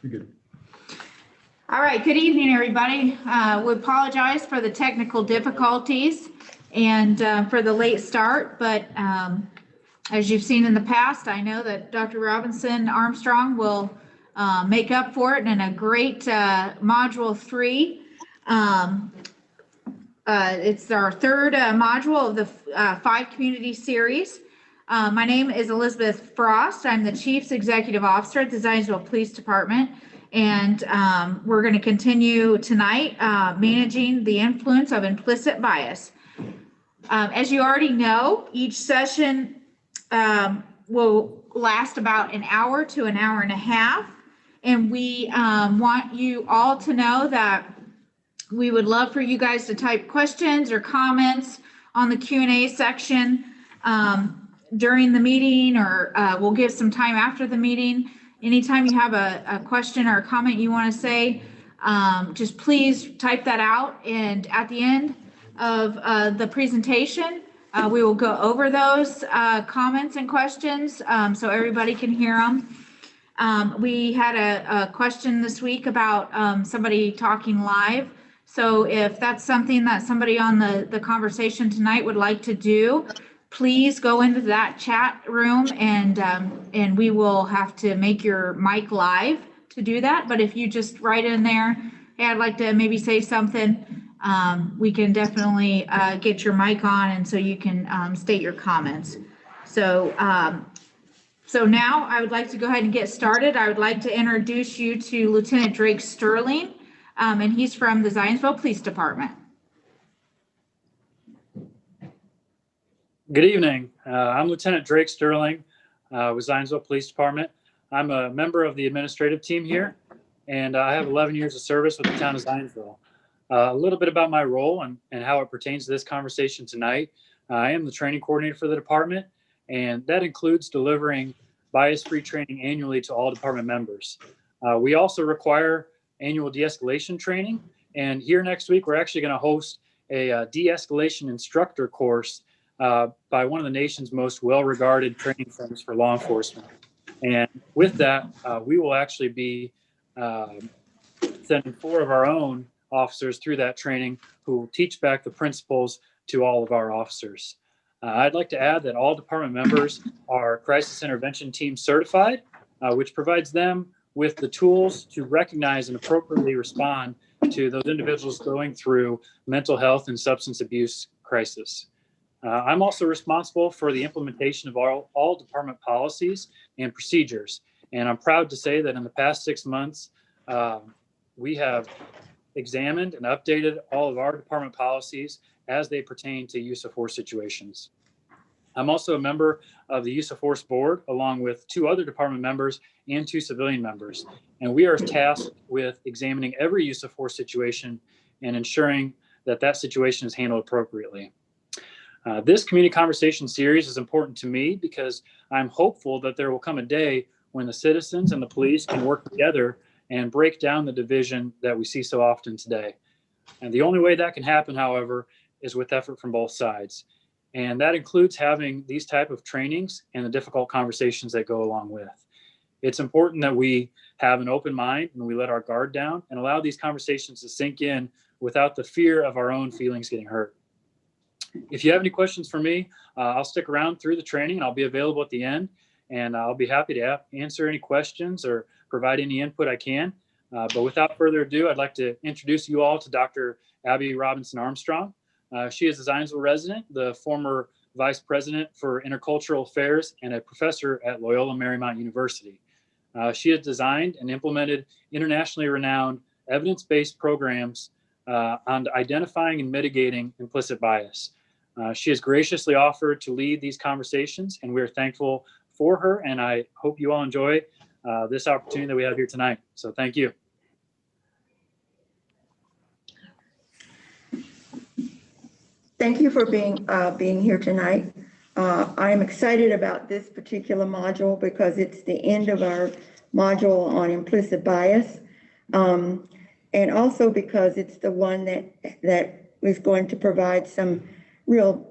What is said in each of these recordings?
You're good. All right, good evening, everybody. We apologize for the technical difficulties and for the late start, but as you've seen in the past, I know that Dr. Robinson-Armstrong will make up for it in a great Module 3. It's our third module of the 5 community series. My name is Elizabeth Frost. I'm the Chief's Executive Officer at the Zionsville Police Department. And we're going to continue tonight managing the influence of implicit bias. As you already know, each session will last about an hour to an hour and a half. And we want you all to know that we would love for you guys to type questions or comments on the Q&A section during the meeting, or we'll give some time after the meeting. Anytime you have a question or a comment you want to say, just please type that out. And at the end of the presentation, we will go over those comments and questions so everybody can hear them. We had a question this week about somebody talking live. So if that's something that somebody on the conversation tonight would like to do, please go into that chat room and we will have to make your mic live to do that. But if you just write in there, hey, I'd like to maybe say something, we can definitely get your mic on, and so you can state your comments. So now I would like to go ahead and get started. I would like to introduce you to Lieutenant Drake Sterling, and he's from the Zionsville Police Department. Good evening. I'm Lieutenant Drake Sterling with Zionsville Police Department. I'm a member of the administrative team here, and I have 11 years of service with the town of Zionsville. A little bit about my role and how it pertains to this conversation tonight. I am the training coordinator for the department, and that includes delivering bias-free training annually to all department members. We also require annual de-escalation training, and here next week we're actually going to host a de-escalation instructor course by one of the nation's most well-regarded training firms for law enforcement. And with that, we will actually be sending 4 of our own officers through that training who will teach back the principles to all of our officers. I'd like to add that all department members are crisis intervention team certified, which provides them with the tools to recognize and appropriately respond to those individuals going through mental health and substance abuse crisis. I'm also responsible for the implementation of all department policies and procedures. And I'm proud to say that in the past 6 months, we have examined and updated all of our department policies as they pertain to use of force situations. I'm also a member of the Use of Force Board, along with 2 other department members and 2 civilian members. And we are tasked with examining every use of force situation and ensuring that that situation is handled appropriately. This community conversation series is important to me because I'm hopeful that there will come a day when the citizens and the police can work together and break down the division that we see so often today. And the only way that can happen, however, is with effort from both sides. And that includes having these type of trainings and the difficult conversations that go along with. It's important that we have an open mind and we let our guard down and allow these conversations to sink in without the fear of our own feelings getting hurt. If you have any questions for me, I'll stick around through the training and I'll be available at the end. And I'll be happy to answer any questions or provide any input I can. But without further ado, I'd like to introduce you all to Dr. Abbie Robinson-Armstrong. She is a Zionsville resident, the former Vice President for Intercultural Affairs and a professor at Loyola Marymount University. She has designed and implemented internationally renowned evidence-based programs on identifying and mitigating implicit bias. She has graciously offered to lead these conversations, and we are thankful for her, and I hope you all enjoy this opportunity that we have here tonight. So thank you. Thank you for being here tonight. I am excited about this particular module because it's the end of our module on implicit bias, and also because it's the one that is going to provide some real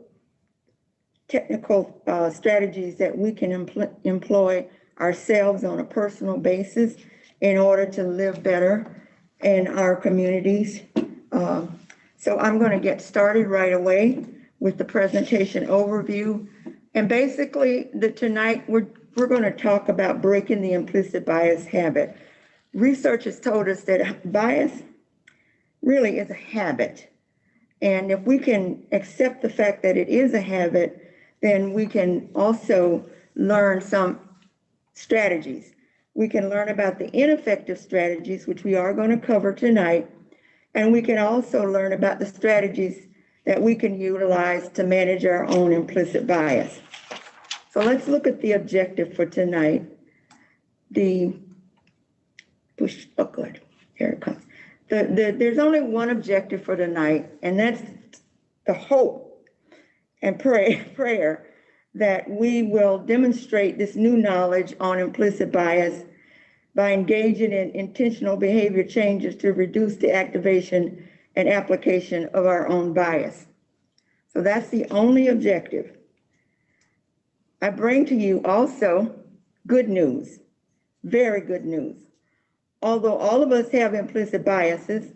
technical strategies that we can employ ourselves on a personal basis in order to live better in our communities. So I'm going to get started right away with the presentation overview. And basically, tonight we're going to talk about breaking the implicit bias habit. Research has told us that bias really is a habit. And if we can accept the fact that it is a habit, then we can also learn some strategies. We can learn about the ineffective strategies, which we are going to cover tonight. And we can also learn about the strategies that we can utilize to manage our own implicit bias. So let's look at the objective for tonight. Good. Here it comes. There's only one objective for tonight, and that's the hope and prayer that we will demonstrate this new knowledge on implicit bias by engaging in intentional behavior changes to reduce the activation and application of our own bias. So that's the only objective. I bring to you also good news, very good news. Although all of us have implicit biases,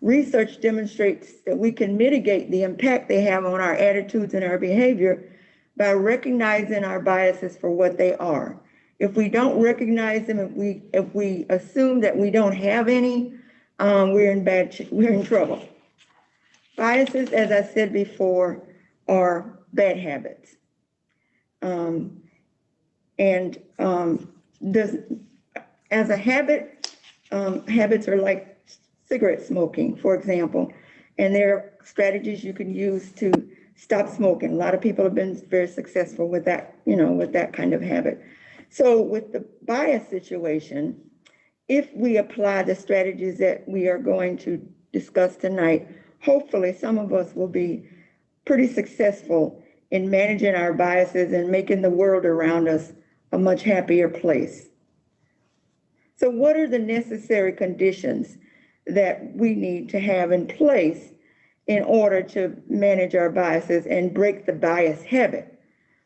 research demonstrates that we can mitigate the impact they have on our attitudes and our behavior by recognizing our biases for what they are. If we don't recognize them, if we assume that we don't have any, we're in trouble. Biases, as I said before, are bad habits. As a habit, habits are like cigarette smoking, for example, and there are strategies you can use to stop smoking. A lot of people have been very successful with that, with that kind of habit. So with the bias situation, if we apply the strategies that we are going to discuss tonight, hopefully some of us will be pretty successful in managing our biases and making the world around us a much happier place. So what are the necessary conditions that we need to have in place in order to manage our biases and break the bias habit?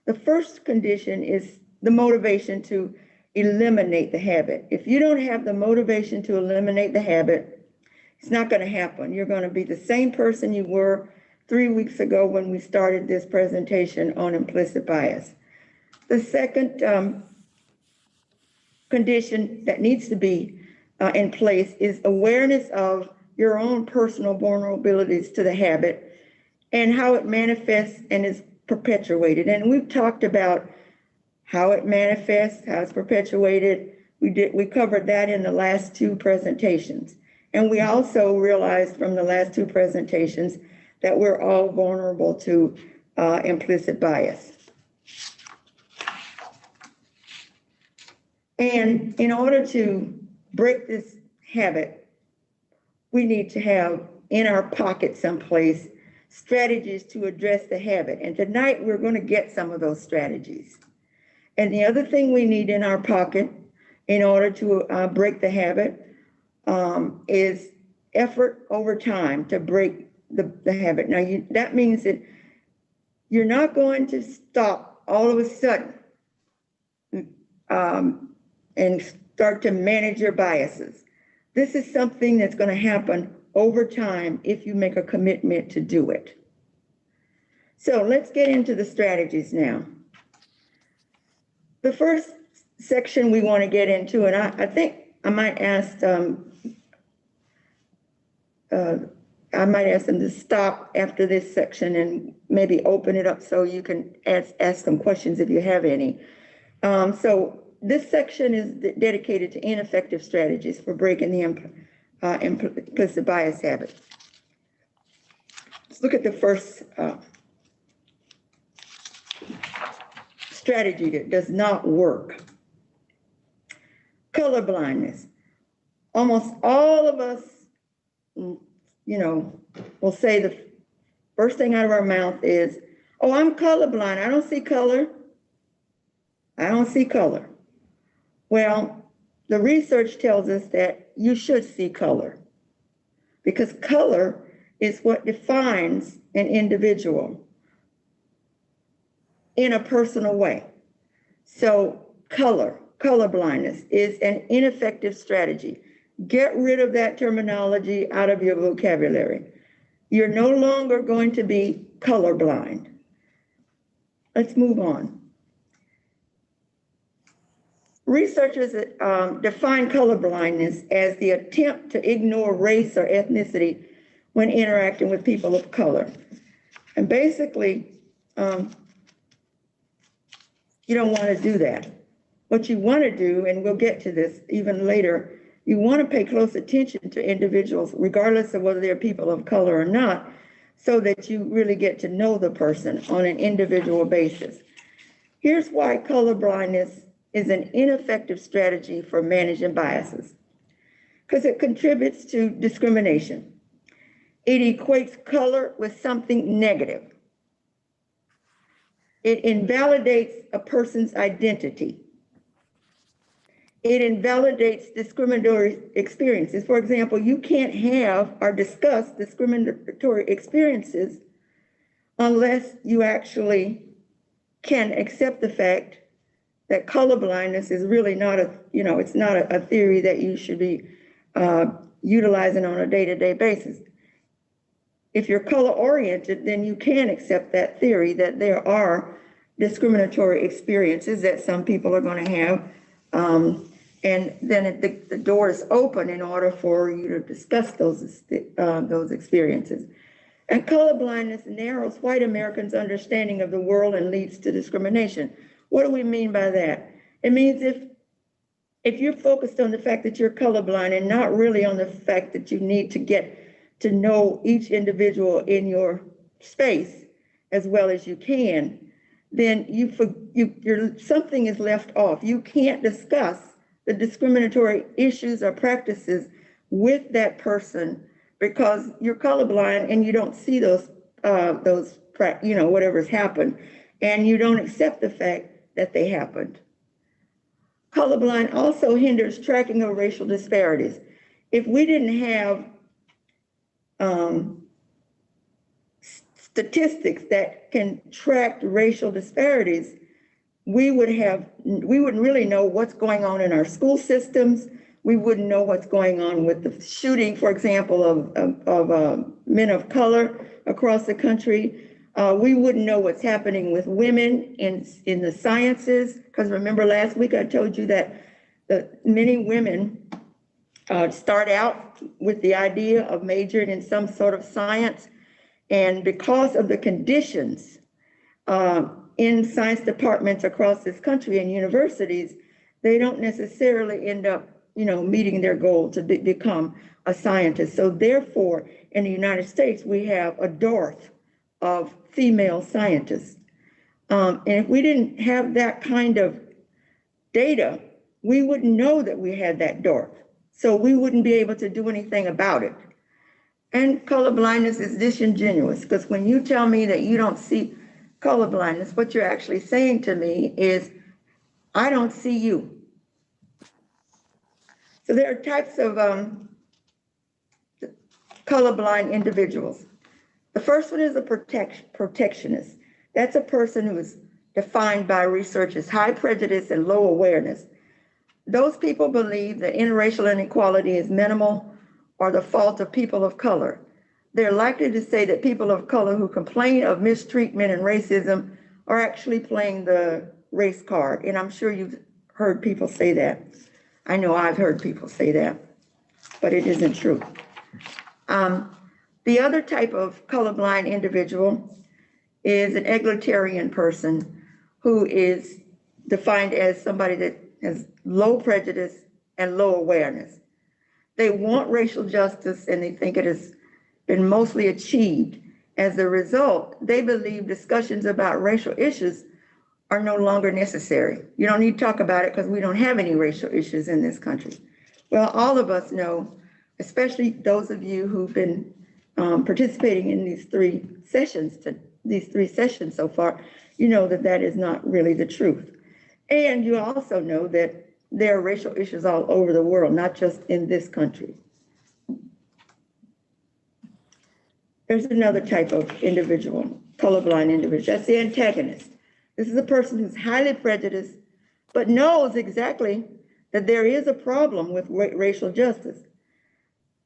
The first condition is the motivation to eliminate the habit. If you don't have the motivation to eliminate the habit, it's not going to happen. You're going to be the same person you were 3 weeks ago when we started this presentation on implicit bias. The second condition that needs to be in place is awareness of your own personal vulnerabilities to the habit and how it manifests and is perpetuated. And we've talked about how it manifests, how it's perpetuated. We covered that in the last two presentations. And we also realized from the last two presentations that we're all vulnerable to implicit bias. And in order to break this habit, we need to have in our pocket someplace strategies to address the habit. And tonight we're going to get some of those strategies. And the other thing we need in our pocket in order to break the habit is effort over time to break the habit. Now, that means that you're not going to stop all of a sudden and start to manage your biases. This is something that's going to happen over time if you make a commitment to do it. So let's get into the strategies now. The first section we want to get into, and I think I might ask them to stop after this section and maybe open it up so you can ask them questions if you have any. So this section is dedicated to ineffective strategies for breaking the implicit bias habit. Let's look at the first strategy that does not work. Color blindness. Almost all of us, will say the first thing out of our mouth is, oh, I'm colorblind. I don't see color. I don't see color. Well, the research tells us that you should see color because color is what defines an individual in a personal way. So color, colorblindness is an ineffective strategy. Get rid of that terminology out of your vocabulary. You're no longer going to be colorblind. Let's move on. Researchers define colorblindness as the attempt to ignore race or ethnicity when interacting with people of color. And basically, you don't want to do that. What you want to do, and we'll get to this even later, you want to pay close attention to individuals, regardless of whether they're people of color or not, so that you really get to know the person on an individual basis. Here's why colorblindness is an ineffective strategy for managing biases. Because it contributes to discrimination. It equates color with something negative. It invalidates a person's identity. It invalidates discriminatory experiences. For example, you can't have or discuss discriminatory experiences unless you actually can accept the fact that colorblindness is really not it's not a theory that you should be utilizing on a day-to-day basis. If you're color-oriented, then you can accept that theory that there are discriminatory experiences that some people are going to have. And then the door is open in order for you to discuss those experiences. And colorblindness narrows white Americans' understanding of the world and leads to discrimination. What do we mean by that? It means if you're focused on the fact that you're colorblind and not really on the fact that you need to get to know each individual in your space as well as you can, then something is left off. You can't discuss the discriminatory issues or practices with that person because you're colorblind and you don't see whatever's happened, and you don't accept the fact that they happened. Colorblind also hinders tracking of racial disparities. If we didn't have statistics that can track racial disparities, we wouldn't really know what's going on in our school systems. We wouldn't know what's going on with the shooting, for example, of men of color across the country. We wouldn't know what's happening with women in the sciences, because remember last week I told you that many women start out with the idea of majoring in some sort of science, and because of the conditions in science departments across this country and universities, they don't necessarily end up meeting their goal to become a scientist. So therefore, in the United States, we have a dearth of female scientists. And if we didn't have that kind of data, we wouldn't know that we had that dearth. So we wouldn't be able to do anything about it. And colorblindness is disingenuous, because when you tell me that you don't see colorblindness, what you're actually saying to me is, I don't see you. So there are types of colorblind individuals. The first one is a protectionist. That's a person who is defined by research as high prejudice and low awareness. Those people believe that interracial inequality is minimal or the fault of people of color. They're likely to say that people of color who complain of mistreatment and racism are actually playing the race card. And I'm sure you've heard people say that. I know I've heard people say that, but it isn't true. The other type of colorblind individual is an egalitarian person who is defined as somebody that has low prejudice and low awareness. They want racial justice and they think it has been mostly achieved. As a result, they believe discussions about racial issues are no longer necessary. You don't need to talk about it because we don't have any racial issues in this country. Well, all of us know, especially those of you who've been participating in these three sessions so far, you know that that is not really the truth. And you also know that there are racial issues all over the world, not just in this country. There's another type of individual, colorblind individual. That's the antagonist. This is a person who's highly prejudiced, but knows exactly that there is a problem with racial justice.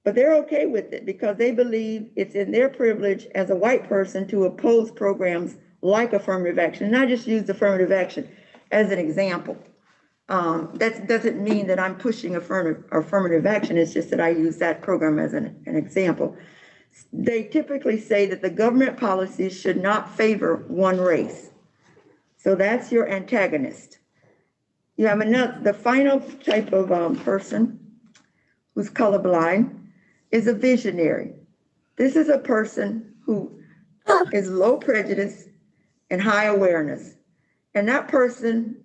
But they're okay with it because they believe it's in their privilege as a white person to oppose programs like affirmative action. And I just use affirmative action as an example. That doesn't mean that I'm pushing affirmative action. It's just that I use that program as an example. They typically say that the government policies should not favor one race. So that's your antagonist. You have the final type of person who's colorblind is a visionary. This is a person who is low prejudice and high awareness. And that person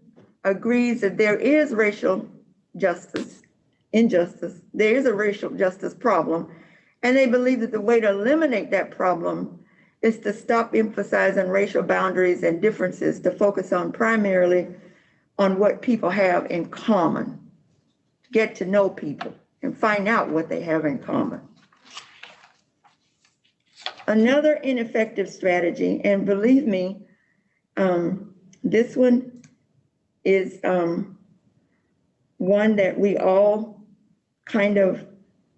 agrees that there is racial injustice. There is a racial justice problem. And they believe that the way to eliminate that problem is to stop emphasizing racial boundaries and differences, to focus on primarily on what people have in common, get to know people and find out what they have in common. Another ineffective strategy, and believe me, this one is one that we all kind of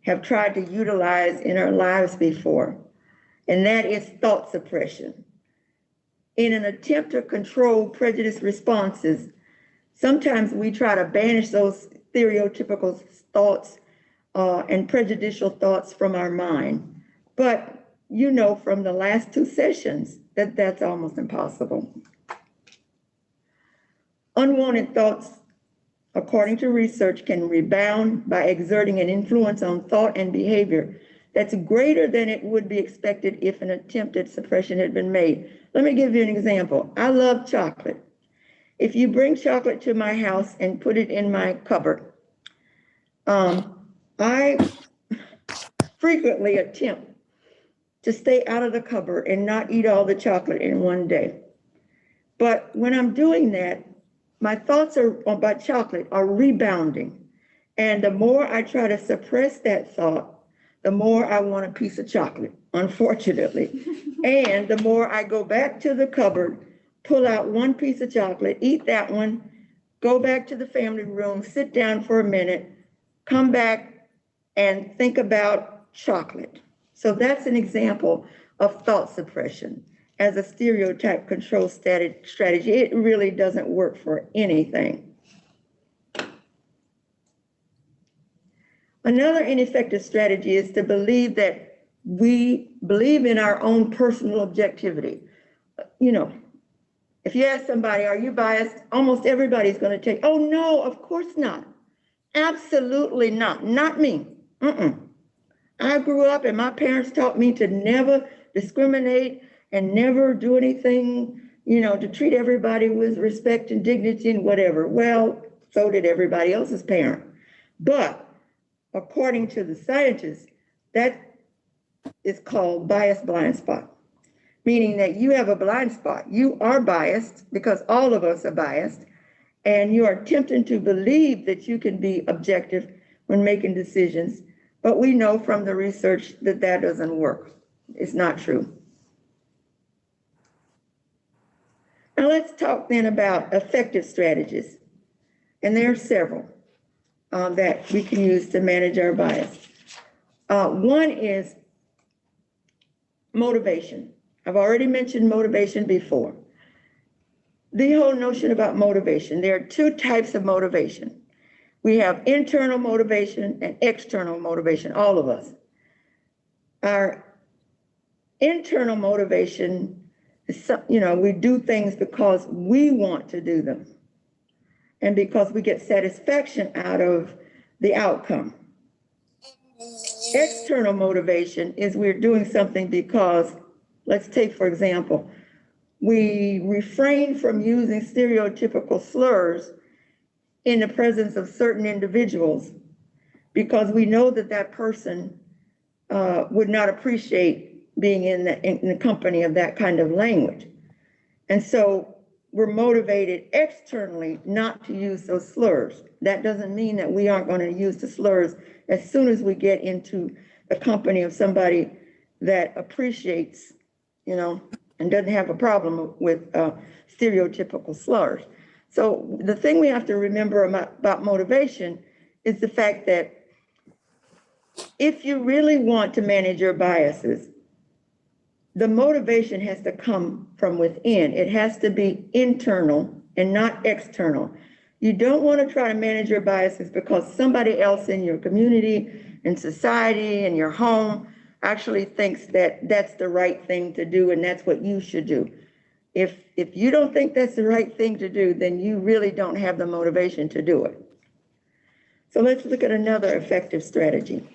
have tried to utilize in our lives before, and that is thought suppression. In an attempt to control prejudice responses, sometimes we try to banish those stereotypical thoughts and prejudicial thoughts from our mind. But you know from the last two sessions that that's almost impossible. Unwanted thoughts, according to research, can rebound by exerting an influence on thought and behavior that's greater than it would be expected if an attempted suppression had been made. Let me give you an example. I love chocolate. If you bring chocolate to my house and put it in my cupboard, I frequently attempt to stay out of the cupboard and not eat all the chocolate in one day. But when I'm doing that, my thoughts about chocolate are rebounding. And the more I try to suppress that thought, the more I want a piece of chocolate, unfortunately. And the more I go back to the cupboard, pull out one piece of chocolate, eat that one, go back to the family room, sit down for a minute, come back and think about chocolate. So that's an example of thought suppression as a stereotype control strategy. It really doesn't work for anything. Another ineffective strategy is to believe that we believe in our own personal objectivity. You know, if you ask somebody, are you biased? Almost everybody's going to take, oh no, of course not. Absolutely not. Not me. I grew up and my parents taught me to never discriminate and never do anything, you know, to treat everybody with respect and dignity and whatever. Well, so did everybody else's parent. But according to the scientists, that is called bias blind spot, meaning that you have a blind spot. You are biased because all of us are biased, and you are tempted to believe that you can be objective when making decisions. But we know from the research that that doesn't work. It's not true. Now let's talk then about effective strategies. And there are several that we can use to manage our bias. One is motivation. I've already mentioned motivation before. The whole notion about motivation, there are two types of motivation. We have internal motivation and external motivation, all of us. Our internal motivation is, you know, we do things because we want to do them and because we get satisfaction out of the outcome. External motivation is we're doing something because, let's take, for example, we refrain from using stereotypical slurs in the presence of certain individuals because we know that that person would not appreciate being in the company of that kind of language. And so we're motivated externally not to use those slurs. That doesn't mean that we aren't going to use the slurs as soon as we get into the company of somebody that appreciates, you know, and doesn't have a problem with stereotypical slurs. So the thing we have to remember about motivation is the fact that if you really want to manage your biases, the motivation has to come from within. It has to be internal and not external. You don't want to try to manage your biases because somebody else in your community, in society, in your home actually thinks that that's the right thing to do and that's what you should do. If you don't think that's the right thing to do, then you really don't have the motivation to do it. So let's look at another effective strategy.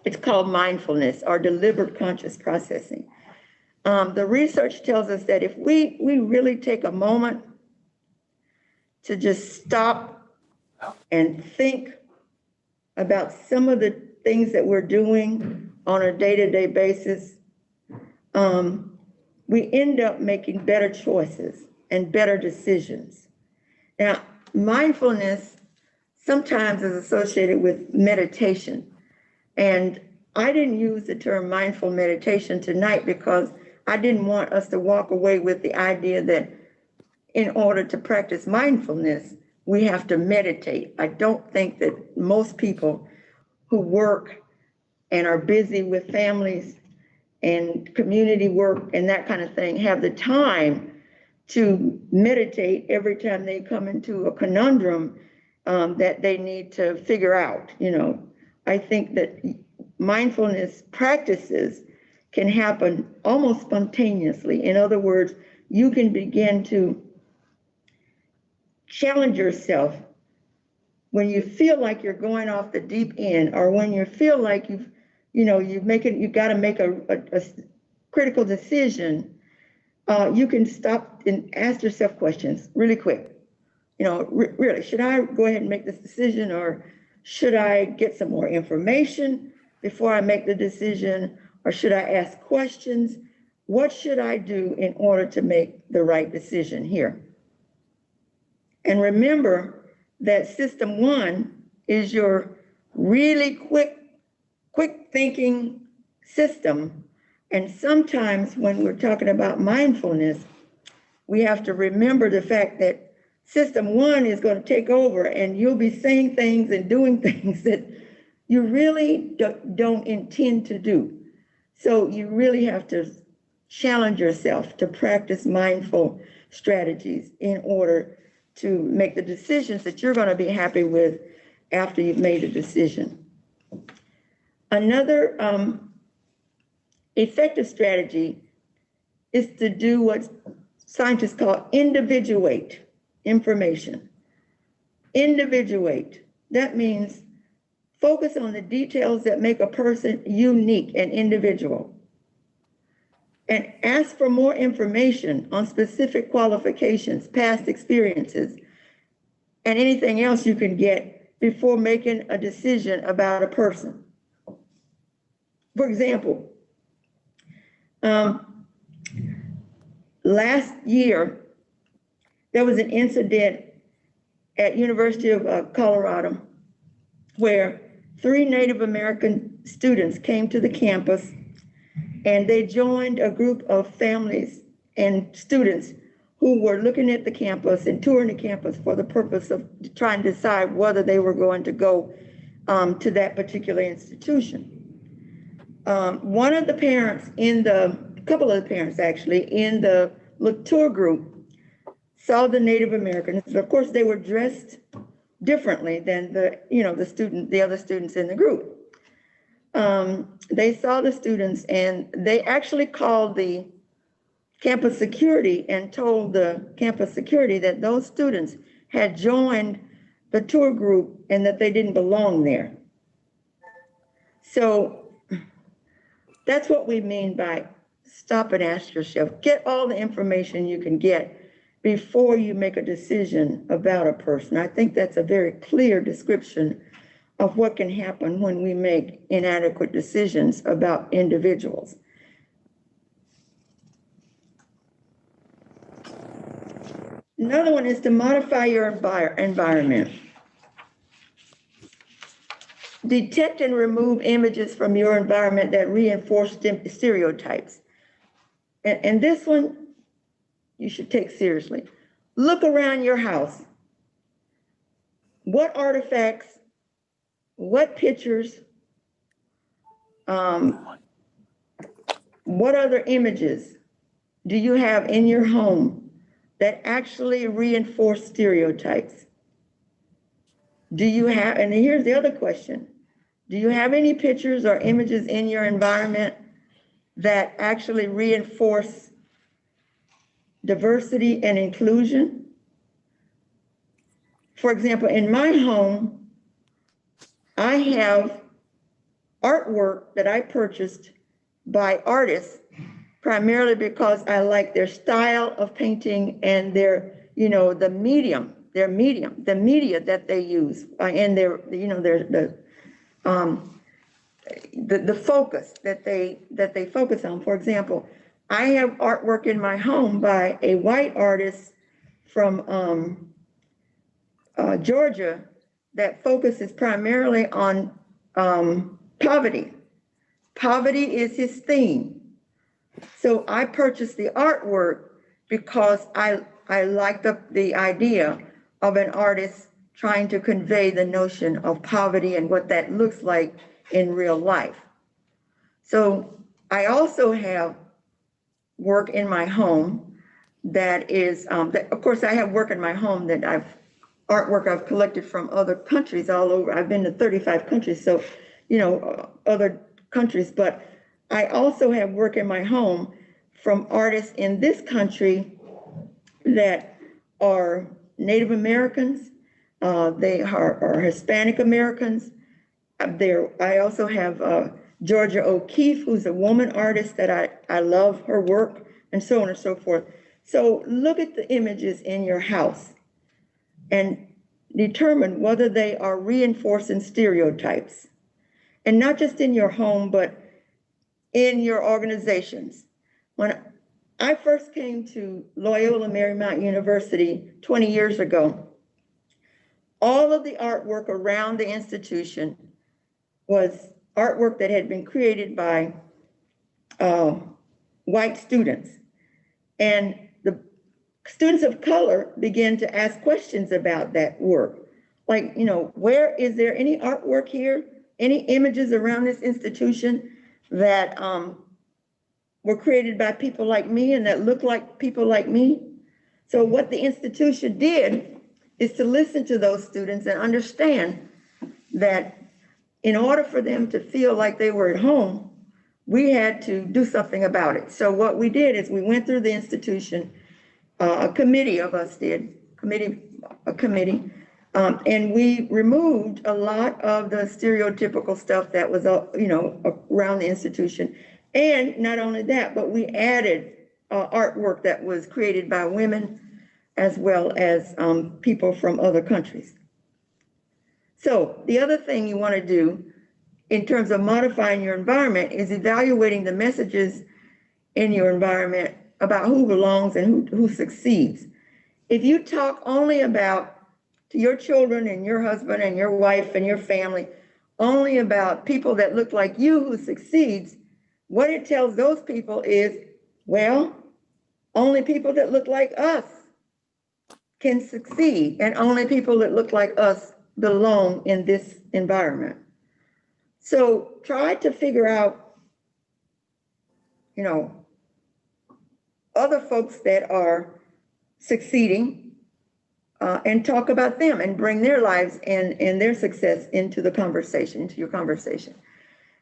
It's called mindfulness or deliberate conscious processing. The research tells us that if we really take a moment to just stop and think about some of the things that we're doing on a day-to-day basis, we end up making better choices and better decisions. Now, mindfulness sometimes is associated with meditation. And I didn't use the term mindful meditation tonight because I didn't want us to walk away with the idea that in order to practice mindfulness, we have to meditate. I don't think that most people who work and are busy with families and community work and that kind of thing have the time to meditate every time they come into a conundrum that they need to figure out. I think that mindfulness practices can happen almost spontaneously. In other words, you can begin to challenge yourself when you feel like you're going off the deep end, or when you feel like you've got to make a critical decision. You can stop and ask yourself questions really quick. Really, should I go ahead and make this decision, or should I get some more information before I make the decision, or should I ask questions? What should I do in order to make the right decision here? And remember that system one is your really quick thinking system. And sometimes when we're talking about mindfulness, we have to remember the fact that system one is going to take over and you'll be saying things and doing things that you really don't intend to do. So you really have to challenge yourself to practice mindful strategies in order to make the decisions that you're going to be happy with after you've made a decision. Another effective strategy is to do what scientists call individuate information. Individuate. That means focus on the details that make a person unique and individual. And ask for more information on specific qualifications, past experiences, and anything else you can get before making a decision about a person. For example, last year, there was an incident at University of Colorado where 3 Native American students came to the campus and they joined a group of families and students who were looking at the campus and touring the campus for the purpose of trying to decide whether they were going to go to that particular institution. One of the parents a couple of the parents actually, in the tour group saw the Native Americans. Of course, they were dressed differently than the other students in the group. They saw the students and they actually called the campus security and told the campus security that those students had joined the tour group and that they didn't belong there. So that's what we mean by stop and ask yourself. Get all the information you can get before you make a decision about a person. I think that's a very clear description of what can happen when we make inadequate decisions about individuals. Another one is to modify your environment. Detect and remove images from your environment that reinforce stereotypes. And this one you should take seriously. look around your house. What artifacts, what pictures, what other images do you have in your home that actually reinforce stereotypes? Do you have, and here's the other question, do you have any pictures or images in your environment that actually reinforce diversity and inclusion? For example, in my home, I have artwork that I purchased by artists primarily because I like their style of painting and their, the medium that they use, and their, the focus that they focus on. For example, I have artwork in my home by a white artist from Georgia that focuses primarily on poverty. Poverty is his theme. So I purchased the artwork because I like the idea of an artist trying to convey the notion of poverty and what that looks like in real life. So I also have work in my home that is, of course, I have work in my home that artwork I've collected from other countries all over. I've been to 35 countries, so, other countries, but I also have work in my home from artists in this country that are Native Americans, they are Hispanic Americans. I also have Georgia O'Keeffe, who's a woman artist that I love her work, and so on and so forth. So look at the images in your house and determine whether they are reinforcing stereotypes. And not just in your home, but in your organizations. When I first came to Loyola Marymount University 20 years ago, all of the artwork around the institution was artwork that had been created by white students. And the students of color began to ask questions about that work. Like, where is there any artwork here? Any images around this institution that were created by people like me and that look like people like me? So what the institution did is to listen to those students and understand that in order for them to feel like they were at home, we had to do something about it. So what we did is we went through the institution, a committee of us did, a committee, and we removed a lot of the stereotypical stuff that was, around the institution. And not only that, but we added artwork that was created by women as well as people from other countries. So the other thing you want to do in terms of modifying your environment is evaluating the messages in your environment about who belongs and who succeeds. If you talk only about to your children and your husband and your wife and your family, only about people that look like you who succeeds, what it tells those people is, well, only people that look like us can succeed, and only people that look like us belong in this environment. So try to figure out, other folks that are succeeding and talk about them and bring their lives and their success into the conversation, into your conversation.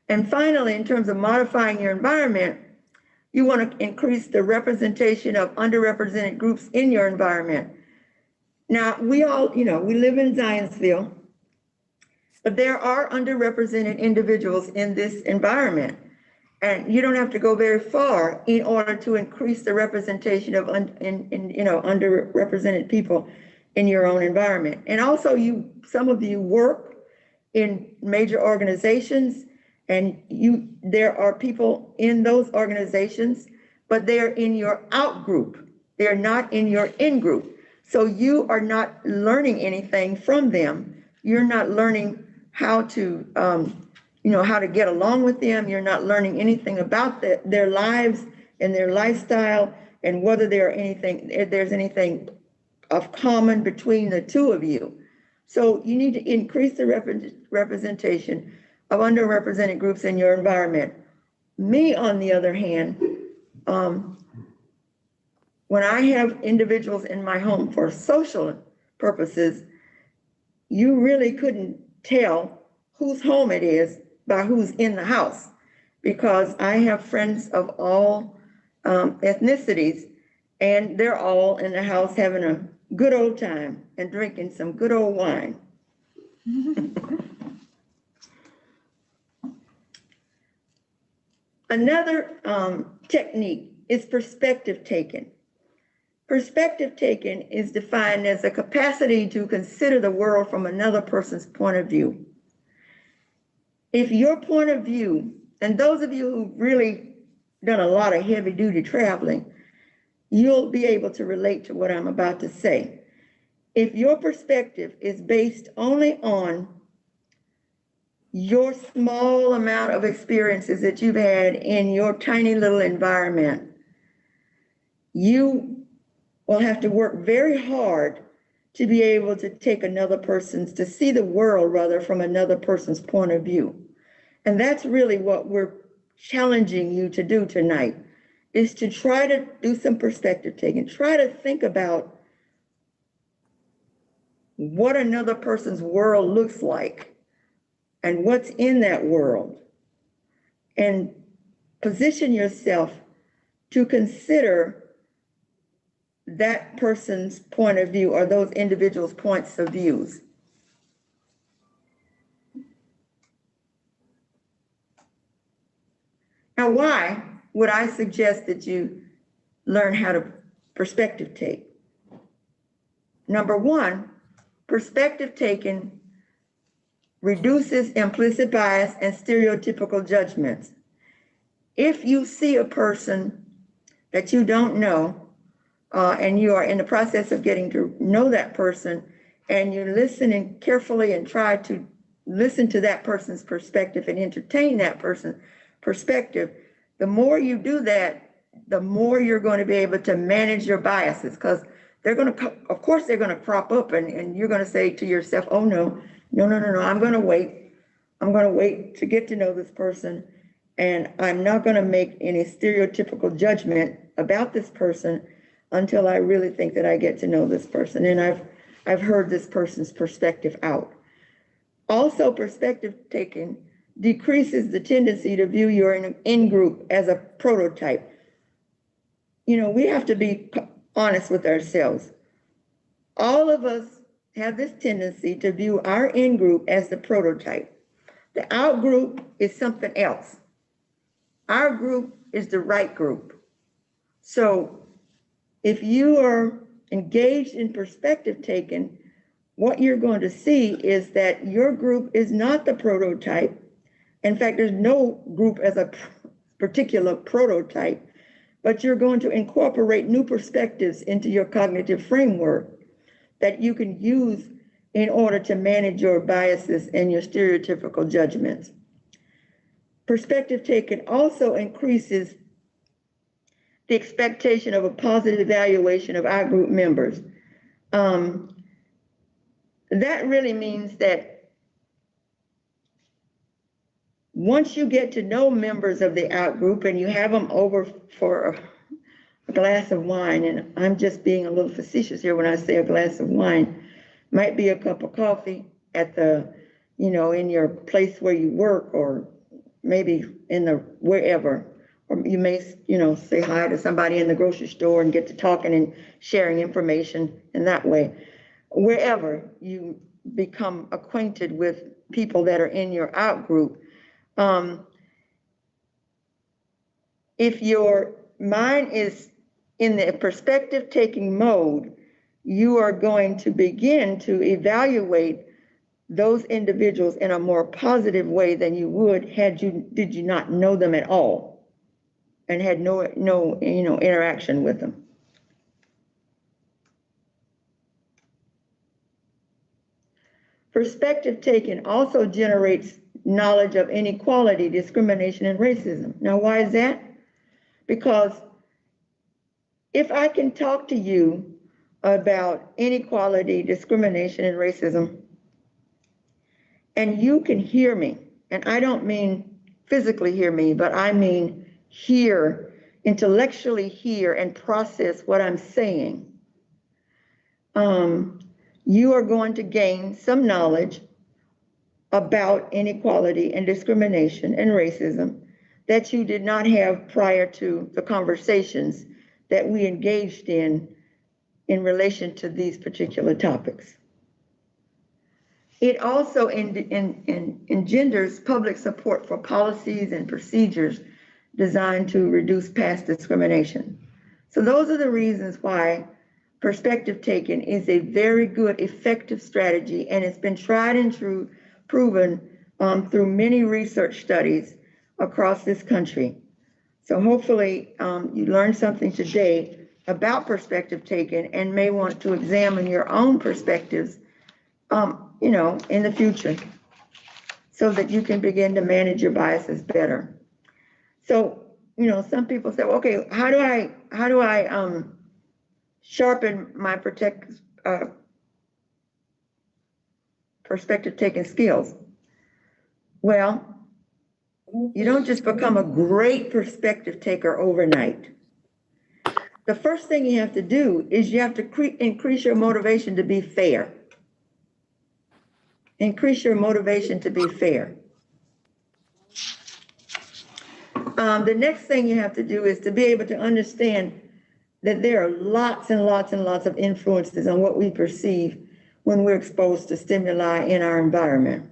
And finally, in terms of modifying your environment, you want to increase the representation of underrepresented groups in your environment. Now, we all, we live in Zionsville, but there are underrepresented individuals in this environment. And you don't have to go very far in order to increase the representation of underrepresented people in your own environment. And also, some of you work in major organizations, and there are people in those organizations, but they're in your out group. They're not in your in group. So you are not learning anything from them. You're not learning how to, how to get along with them. You're not learning anything about their lives and their lifestyle and whether there's anything of common between the two of you. So you need to increase the representation of underrepresented groups in your environment. Me, on the other hand, when I have individuals in my home for social purposes, you really couldn't tell whose home it is by who's in the house, because I have friends of all ethnicities, and they're all in the house having a good old time and drinking some good old wine. Another technique is perspective taking. Perspective taking is defined as the capacity to consider the world from another person's point of view. If your point of view, and those of you who've really done a lot of heavy duty traveling, you'll be able to relate to what I'm about to say. If your perspective is based only on your small amount of experiences that you've had in your tiny little environment, you will have to work very hard to be able to take to see the world rather from another person's point of view. And that's really what we're challenging you to do tonight, is to try to do some perspective taking. Try to think about what another person's world looks like and what's in that world, and position yourself to consider that person's point of view or those individuals' points of views. Now, why would I suggest that you learn how to perspective take? Number one, perspective taking reduces implicit bias and stereotypical judgments. If you see a person that you don't know, and you are in the process of getting to know that person, and you're listening carefully and try to listen to that person's perspective and entertain that person's perspective, the more you do that, the more you're going to be able to manage your biases, because of course they're going to crop up, and you're going to say to yourself, oh no, I'm going to wait to get to know this person, and I'm not going to make any stereotypical judgment about this person until I really think that I get to know this person and I've heard this person's perspective out. Also, perspective taking decreases the tendency to view your in-group as a prototype. You know, we have to be honest with ourselves. All of us have this tendency to view our in-group as the prototype. The out-group is something else. Our group is the right group. So if you are engaged in perspective taking, what you're going to see is that your group is not the prototype. In fact, there's no group as a particular prototype, but you're going to incorporate new perspectives into your cognitive framework that you can use in order to manage your biases and your stereotypical judgments. Perspective taking also increases the expectation of a positive evaluation of our group members. That really means that once you get to know members of the out group and you have them over for a glass of wine, and I'm just being a little facetious here when I say a glass of wine, might be a cup of coffee at the, in your place where you work, or maybe in the wherever. Or you may, say hi to somebody in the grocery store and get to talking and sharing information in that way. Wherever you become acquainted with people that are in your out group, if your mind is in the perspective taking mode, you are going to begin to evaluate those individuals in a more positive way than you would did you not know them at all and had no interaction with them. Perspective taking also generates knowledge of inequality, discrimination, and racism. Now, why is that? Because if I can talk to you about inequality, discrimination, and racism. And you can hear me, and I don't mean physically hear me, but I mean hear, intellectually hear and process what I'm saying. You are going to gain some knowledge about inequality and discrimination and racism that you did not have prior to the conversations that we engaged in relation to these particular topics. It also engenders public support for policies and procedures designed to reduce past discrimination. So those are the reasons why perspective taking is a very good, effective strategy, and it's been tried and true, proven through many research studies across this country. So hopefully you learned something today about perspective taking and may want to examine your own perspectives, in the future, so that you can begin to manage your biases better. So, some people say, okay, how do I sharpen my perspective taking skills? Well, you don't just become a great perspective taker overnight. The first thing you have to do is you have to increase your motivation to be fair. Increase your motivation to be fair. The next thing you have to do is to be able to understand that there are lots and lots and lots of influences on what we perceive when we're exposed to stimuli in our environment.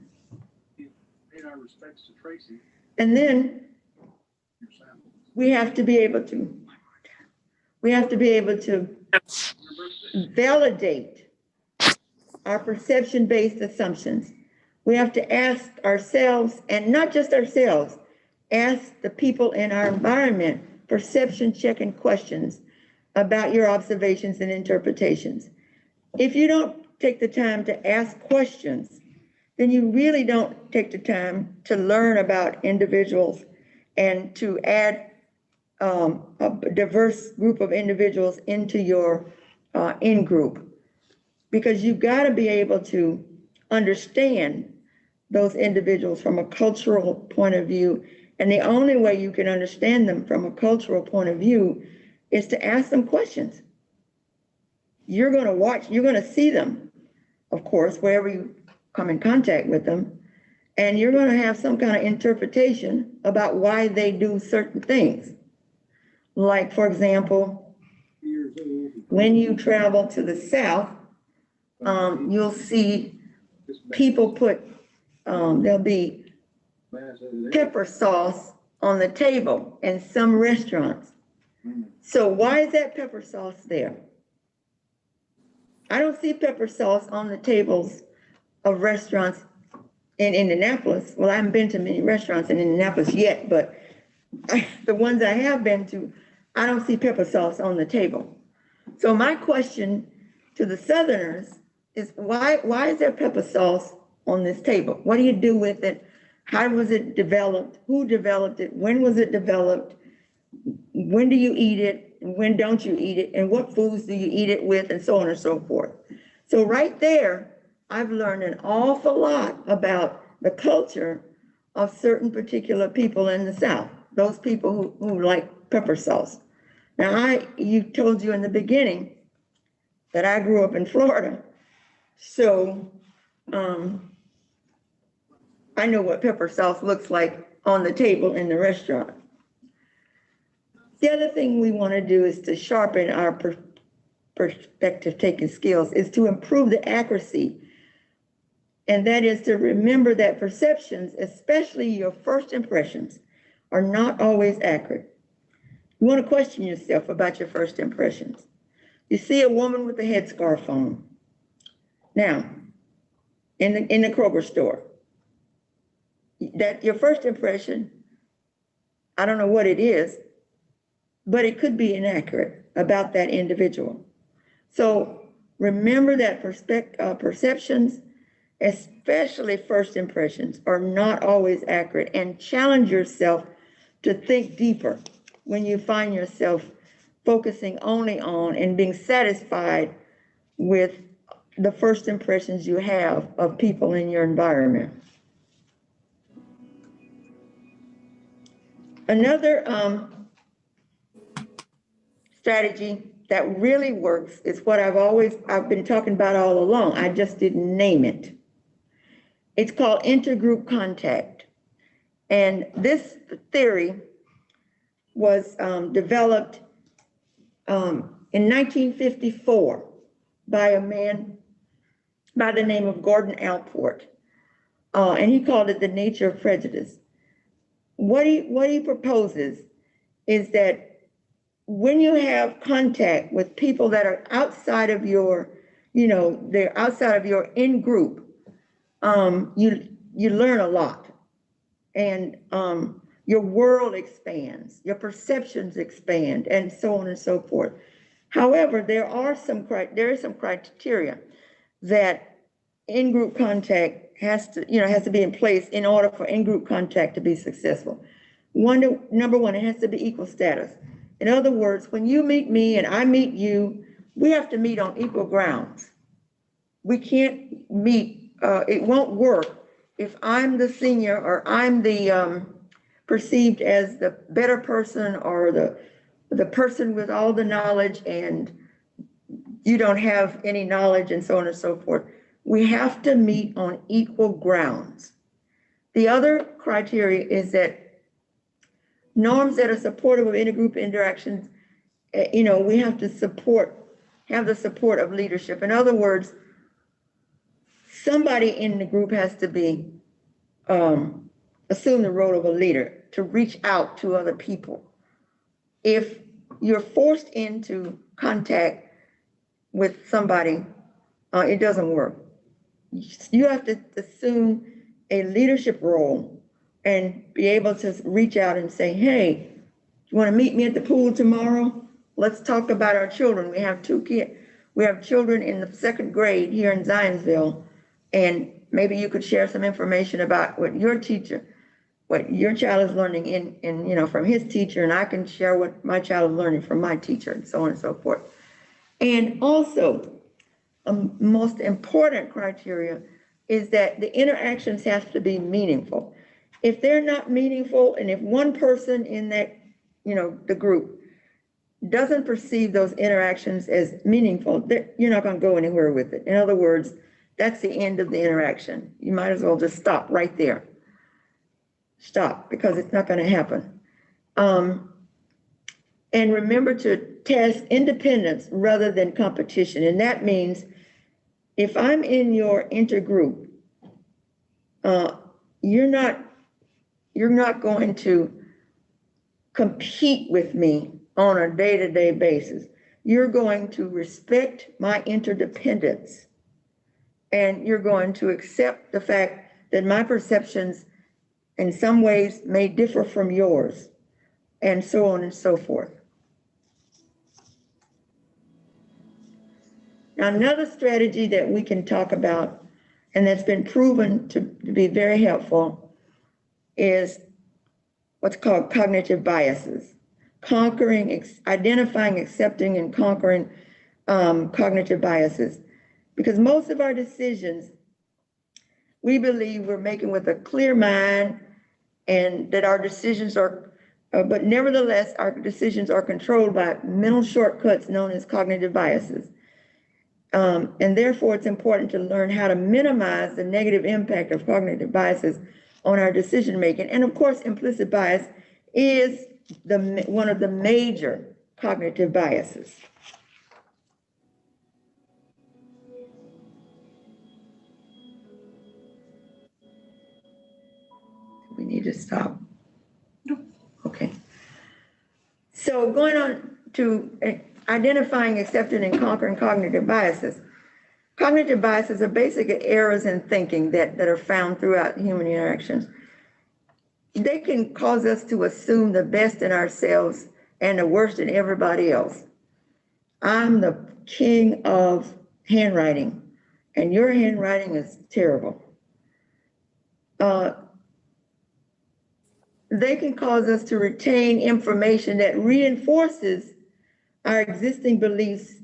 Paid our respects to Tracy. And then we have to be able to validate our perception-based assumptions. We have to ask ourselves, and not just ourselves, ask the people in our environment perception-checking questions about your observations and interpretations. If you don't take the time to ask questions, then you really don't take the time to learn about individuals and to add a diverse group of individuals into your in-group. Because you've got to be able to understand those individuals from a cultural point of view. And the only way you can understand them from a cultural point of view is to ask them questions. You're going to see them, of course, wherever you come in contact with them, and you're going to have some kind of interpretation about why they do certain things. Like, for example, when you travel to the South, you'll see people put, there'll be pepper sauce on the table in some restaurants. So why is that pepper sauce there? I don't see pepper sauce on the tables of restaurants in Indianapolis. Well, I haven't been to many restaurants in Indianapolis yet, but the ones I have been to, I don't see pepper sauce on the table. So my question to the Southerners is why is there pepper sauce on this table? What do you do with it? How was it developed? Who developed it? When was it developed? When do you eat it? And when don't you eat it? And what foods do you eat it with? And so on and so forth. So right there, I've learned an awful lot about the culture of certain particular people in the South, those people who like pepper sauce. Now, you told you in the beginning that I grew up in Florida, so I know what pepper sauce looks like on the table in the restaurant. The other thing we want to do is to sharpen our perspective taking skills, is to improve the accuracy. And that is to remember that perceptions, especially your first impressions, are not always accurate. You want to question yourself about your first impressions. You see a woman with a headscarf on. Now, in the Kroger store, that your first impression, I don't know what it is, but it could be inaccurate about that individual. So remember that perceptions, especially first impressions, are not always accurate, and challenge yourself to think deeper when you find yourself focusing only on and being satisfied with the first impressions you have of people in your environment. Another strategy that really works is what I've been talking about all along. I just didn't name it. It's called intergroup contact. And this theory was developed in 1954 by a man by the name of Gordon Allport. And he called it the nature of prejudice. What he proposes is that when you have contact with people that are outside of your, they're outside of your in-group, you learn a lot. And your world expands, your perceptions expand, and so on and so forth. However, there is some criteria that in-group contact has to be in place in order for in-group contact to be successful. Number one, it has to be equal status. In other words, when you meet me and I meet you, we have to meet on equal grounds. We can't meet, it won't work if I'm the senior or I'm the perceived as the better person or the person with all the knowledge and you don't have any knowledge and so on and so forth. We have to meet on equal grounds. The other criteria is that norms that are supportive of intergroup interactions, we have to have the support of leadership. In other words, somebody in the group has to be, assume the role of a leader to reach out to other people. If you're forced into contact with somebody, it doesn't work. You have to assume a leadership role and be able to reach out and say, hey, you want to meet me at the pool tomorrow? Let's talk about our children. We have children in the 2nd grade here in Zionsville, and maybe you could share some information about what your child is learning in from his teacher, and I can share what my child is learning from my teacher, and so on and so forth. And also, a most important criteria is that the interactions have to be meaningful. If they're not meaningful, and if one person in that, the group doesn't perceive those interactions as meaningful, you're not going to go anywhere with it. In other words, that's the end of the interaction. You might as well just stop right there. Stop, because it's not going to happen. And remember to test independence rather than competition. And that means if I'm in your intergroup, you're not going to compete with me on a day-to-day basis. You're going to respect my interdependence. And you're going to accept the fact that my perceptions in some ways may differ from yours, and so on and so forth. Now, another strategy that we can talk about, and that's been proven to be very helpful, is what's called cognitive biases. Identifying, accepting, and conquering cognitive biases. Because most of our decisions, we believe we're making with a clear mind, and that our decisions are, but nevertheless, our decisions are controlled by mental shortcuts known as cognitive biases. And therefore, it's important to learn how to minimize the negative impact of cognitive biases on our decision making. And of course, implicit bias is one of the major cognitive biases. We need to stop. Okay. So going on to identifying, accepting, and conquering cognitive biases. Cognitive biases are basically errors in thinking that are found throughout human interactions. They can cause us to assume the best in ourselves and the worst in everybody else. I'm the king of handwriting, and your handwriting is terrible. They can cause us to retain information that reinforces our existing beliefs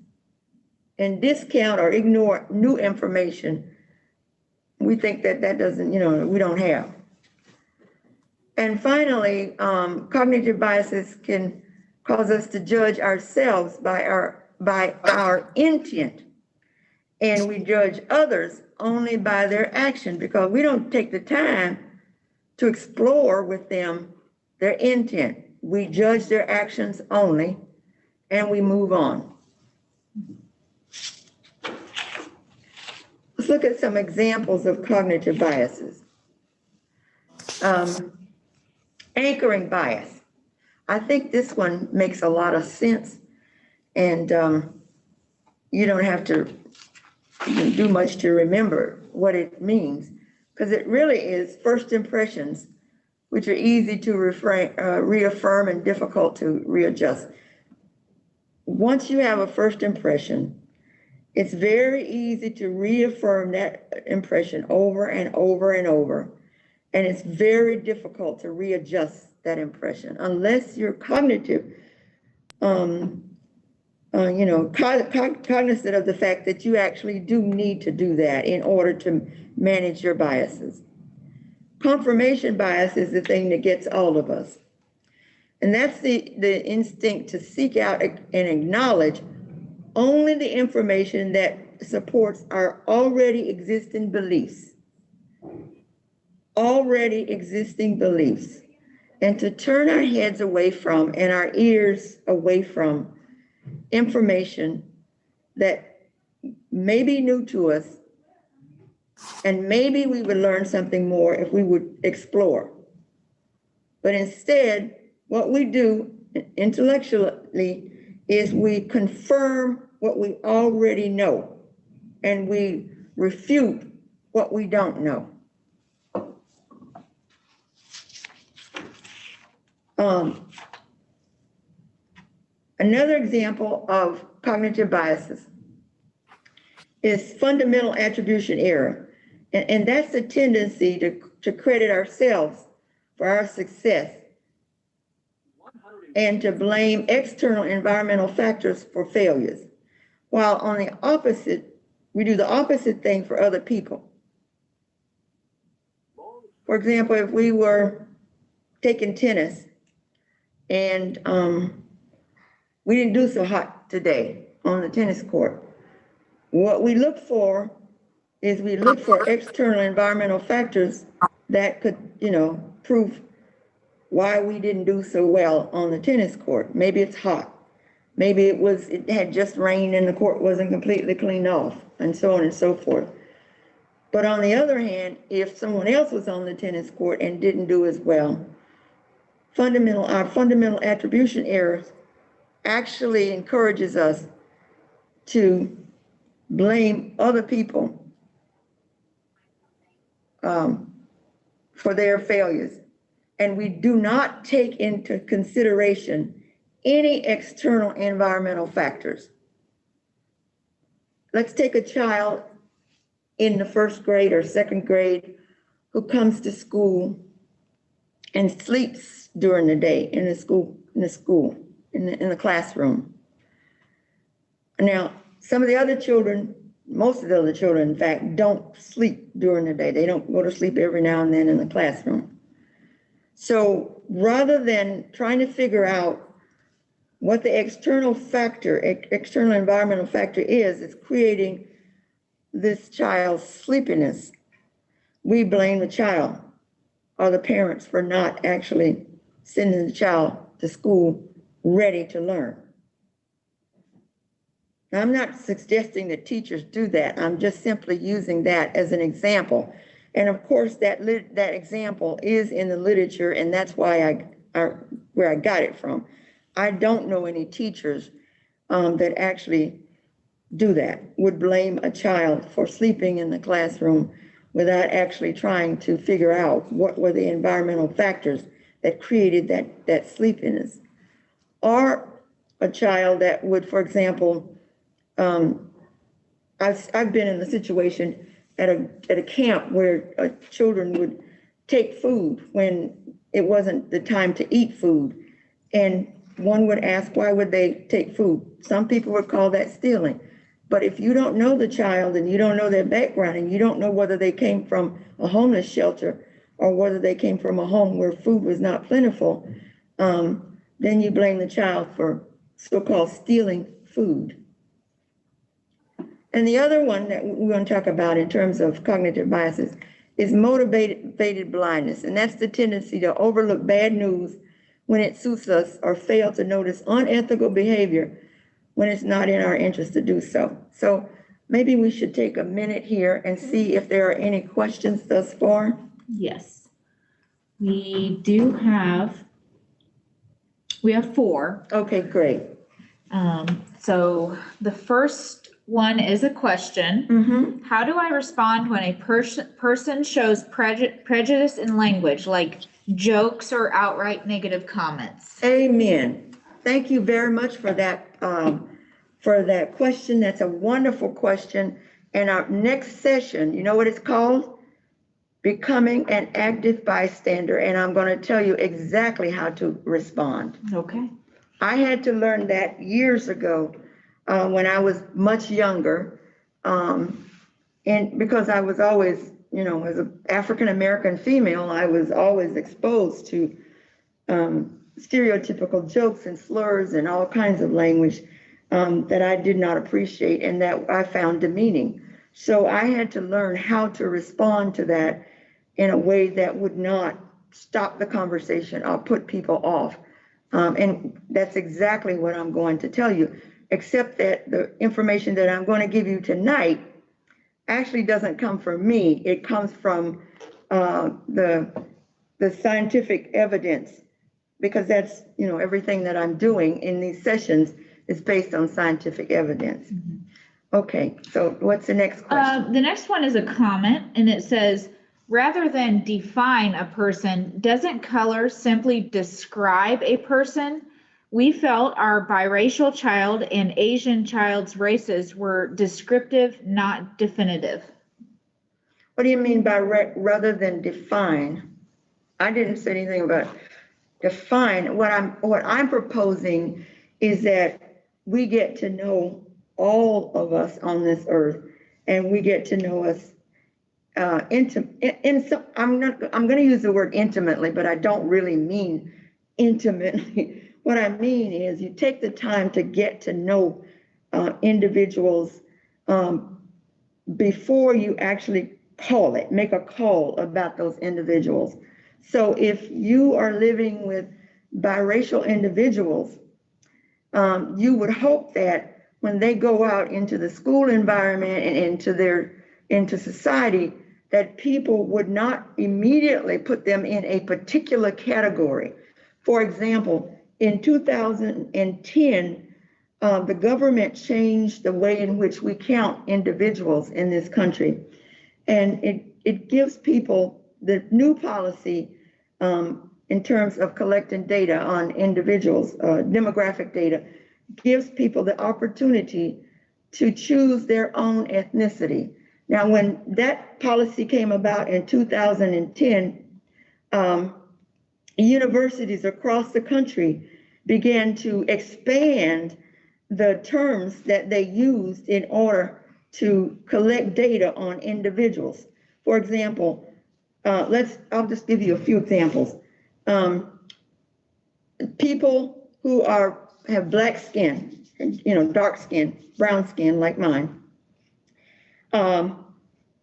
and discount or ignore new information we think that doesn't, we don't have. And finally, cognitive biases can cause us to judge ourselves by our intent, and we judge others only by their action because we don't take the time to explore with them their intent. We judge their actions only, and we move on. Let's look at some examples of cognitive biases. Anchoring bias. I think this one makes a lot of sense, and you don't have to do much to remember what it means, because it really is first impressions, which are easy to reaffirm and difficult to readjust. Once you have a first impression, it's very easy to reaffirm that impression over and over and over, and it's very difficult to readjust that impression unless you're cognitive, cognizant of the fact that you actually do need to do that in order to manage your biases. Confirmation bias is the thing that gets all of us. And that's the instinct to seek out and acknowledge only the information that supports our already existing beliefs. And to turn our heads away from and our ears away from information that may be new to us, and maybe we would learn something more if we would explore. But instead, what we do intellectually is we confirm what we already know, and we refute what we don't know. Another example of cognitive biases is fundamental attribution error. And that's the tendency to credit ourselves for our success and to blame external environmental factors for failures. While on the opposite, we do the opposite thing for other people. For example, if we were taking tennis and we didn't do so hot today on the tennis court, what we look for is we look for external environmental factors that could, prove why we didn't do so well on the tennis court. Maybe it's hot. Maybe it had just rained and the court wasn't completely cleaned off, and so on and so forth. But on the other hand, if someone else was on the tennis court and didn't do as well, our fundamental attribution errors actually encourages us to blame other people for their failures. And we do not take into consideration any external environmental factors. Let's take a child in the first grade or second grade who comes to school and sleeps during the day in the classroom. Now, some of the other children, most of the other children, in fact, don't sleep during the day. They don't go to sleep every now and then in the classroom. So rather than trying to figure out what the external environmental factor is creating this child's sleepiness, we blame the child or the parents for not actually sending the child to school ready to learn. Now, I'm not suggesting that teachers do that. I'm just simply using that as an example. And of course, that example is in the literature, and that's why where I got it from. I don't know any teachers that actually do that, would blame a child for sleeping in the classroom without actually trying to figure out what were the environmental factors that created that sleepiness. Or a child that would, for example, I've been in the situation at a camp where children would take food when it wasn't the time to eat food. And one would ask, why would they take food? Some people would call that stealing. But if you don't know the child and you don't know their background and you don't know whether they came from a homeless shelter or whether they came from a home where food was not plentiful, then you blame the child for so-called stealing food. And the other one that we're going to talk about in terms of cognitive biases is motivated blindness. And that's the tendency to overlook bad news when it suits us or fail to notice unethical behavior when it's not in our interest to do so. So maybe we should take a minute here and see if there are any questions thus far. Yes. We have 4. Okay, great. So the first one is a question. How do I respond when a person shows prejudice in language, like jokes or outright negative comments? Amen. Thank you very much for that question. That's a wonderful question. And our next session, you know what it's called? Becoming an active bystander. And I'm going to tell you exactly how to respond. Okay. I had to learn that years ago when I was much younger. And because I was always, you know, as an African-American female, I was always exposed to stereotypical jokes and slurs and all kinds of language that I did not appreciate and that I found demeaning. So I had to learn how to respond to that in a way that would not stop the conversation or put people off. And that's exactly what I'm going to tell you, except that the information that I'm going to give you tonight actually doesn't come from me. It comes from the scientific evidence, because that's, you know, everything that I'm doing in these sessions is based on scientific evidence. Okay, so what's the next question? The next one is a comment, and it says, rather than define a person, doesn't color simply describe a person? We felt our biracial child and Asian child's races were descriptive, not definitive. What do you mean by rather than define? I didn't say anything about define. What I'm proposing is that we get to know all of us on this earth, and we get to know us I'm going to use the word intimately, but I don't really mean intimately. What I mean is you take the time to get to know individuals before you actually make a call about those individuals. So if you are living with biracial individuals, you would hope that when they go out into the school environment and into society, that people would not immediately put them in a particular category. For example, in 2010, the government changed the way in which we count individuals in this country. And it gives people the new policy in terms of collecting data on individuals, demographic data, gives people the opportunity to choose their own ethnicity. Now, when that policy came about in 2010, universities across the country began to expand the terms that they used in order to collect data on individuals. For example, I'll just give you a few examples. People who have black skin, you know, dark skin, brown skin like mine,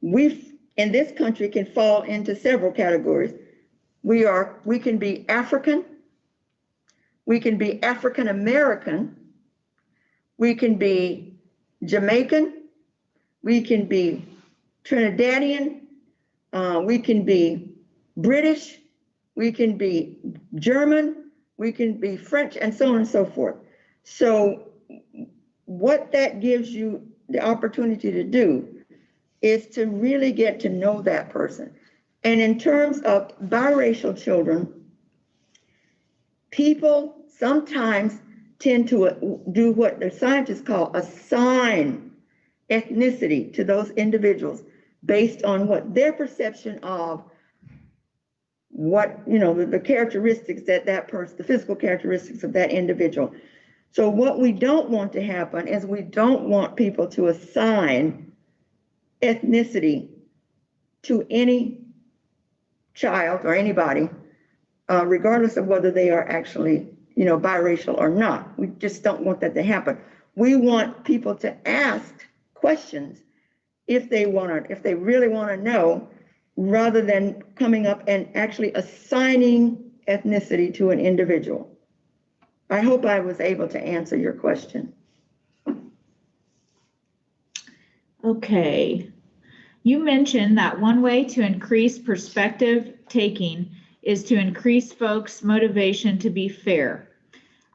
we in this country can fall into several categories. We can be African, we can be African American, we can be Jamaican, we can be Trinidadian, we can be British, we can be German, we can be French, and so on and so forth. So what that gives you the opportunity to do is to really get to know that person. And in terms of biracial children, people sometimes tend to do what the scientists call assign ethnicity to those individuals based on what their perception of what, you know, the characteristics that person, the physical characteristics of that individual. So what we don't want to happen is we don't want people to assign ethnicity to any child or anybody, regardless of whether they are actually, biracial or not. We just don't want that to happen. We want people to ask questions if they really want to know, rather than coming up and actually assigning ethnicity to an individual. I hope I was able to answer your question. Okay. You mentioned that one way to increase perspective taking is to increase folks' motivation to be fair.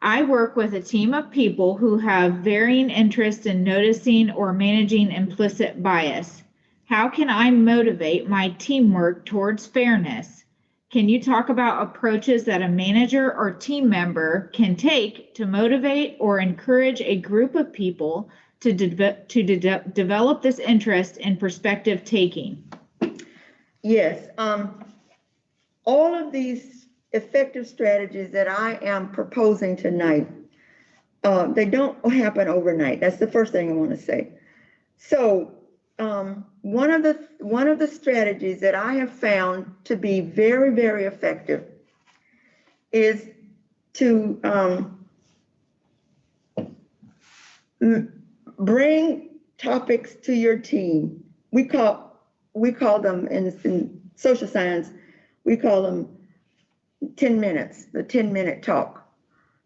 I work with a team of people who have varying interests in noticing or managing implicit bias. How can I motivate my teamwork towards fairness? Can you talk about approaches that a manager or team member can take to motivate or encourage a group of people to develop this interest in perspective taking? Yes, all of these effective strategies that I am proposing tonight, they don't happen overnight. That's the first thing I want to say. So one of the strategies that I have found to be very, very effective is to bring topics to your team. We call them in social science, we call them 10 minutes, the 10-minute talk.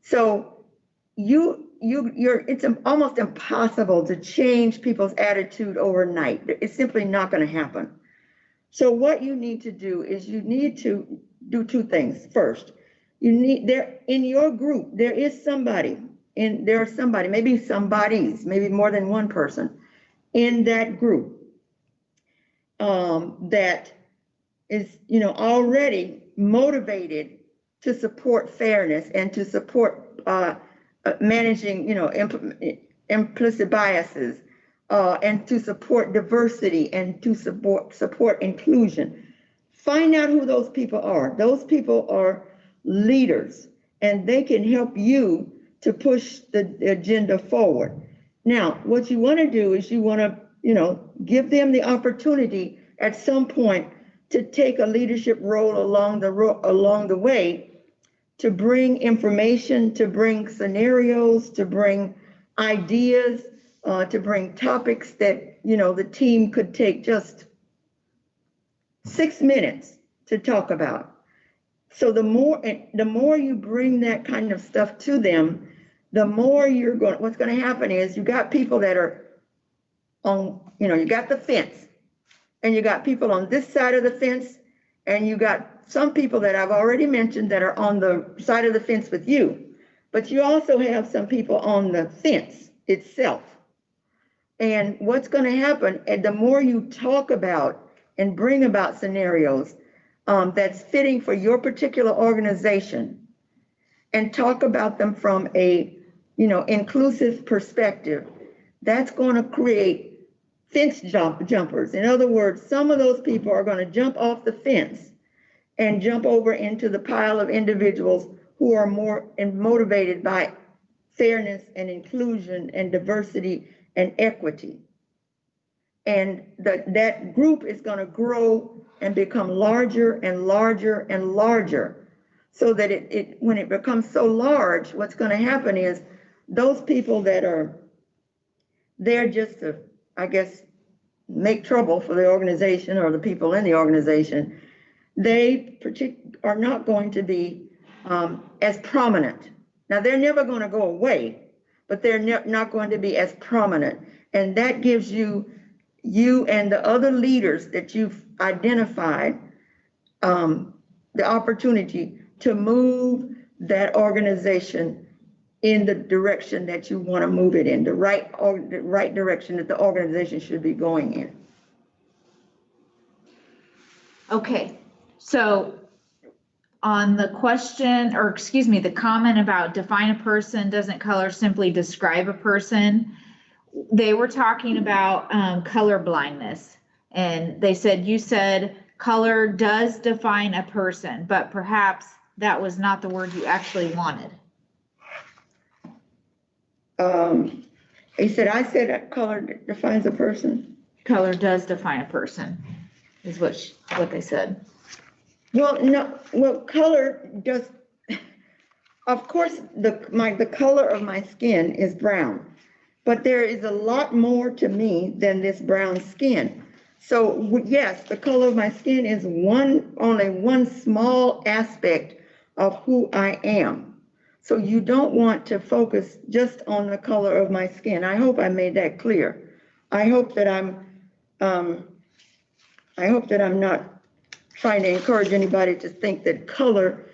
So it's almost impossible to change people's attitude overnight. It's simply not going to happen. So what you need to do is you need to do two things. First, in your group, maybe more than one person in that group that is, already motivated to support fairness and to support managing, implicit biases, and to support diversity and to support inclusion. Find out who those people are. Those people are leaders, and they can help you to push the agenda forward. Now, what you want to do is you want to, give them the opportunity at some point to take a leadership role along the way, to bring information, to bring scenarios, to bring ideas, to bring topics that, the team could take just 6 minutes to talk about. So the more you bring that kind of stuff to them, the more what's going to happen is you got people that are on, you got the fence, and you got people on this side of the fence, and you got some people that I've already mentioned that are on the side of the fence with you, but you also have some people on the fence itself. And what's going to happen, and the more you talk about and bring about scenarios that's fitting for your particular organization, and talk about them from a, inclusive perspective, that's going to create fence jumpers. In other words, some of those people are going to jump off the fence and jump over into the pile of individuals who are more motivated by fairness and inclusion and diversity and equity. And that group is going to grow and become larger and larger and larger, so that when it becomes so large, what's going to happen is those people that are there just to, I guess, make trouble for the organization or the people in the organization, they are not going to be as prominent. Now, they're never going to go away, but they're not going to be as prominent. And that gives you and the other leaders that you've identified the opportunity to move that organization in the direction that you want to move it in, the right direction that the organization should be going in. Okay, so on the question, or excuse me, the comment about define a person, doesn't color simply describe a person? They were talking about color blindness, and they said, you said color does define a person, but perhaps that was not the word you actually wanted. He said, I said that color defines a person. Color does define a person, is what they said. Well, no, well, color does, of course, the color of my skin is brown, but there is a lot more to me than this brown skin. So yes, the color of my skin is only one small aspect of who I am. So you don't want to focus just on the color of my skin. I hope I made that clear. I hope that I'm not trying to encourage anybody to think that color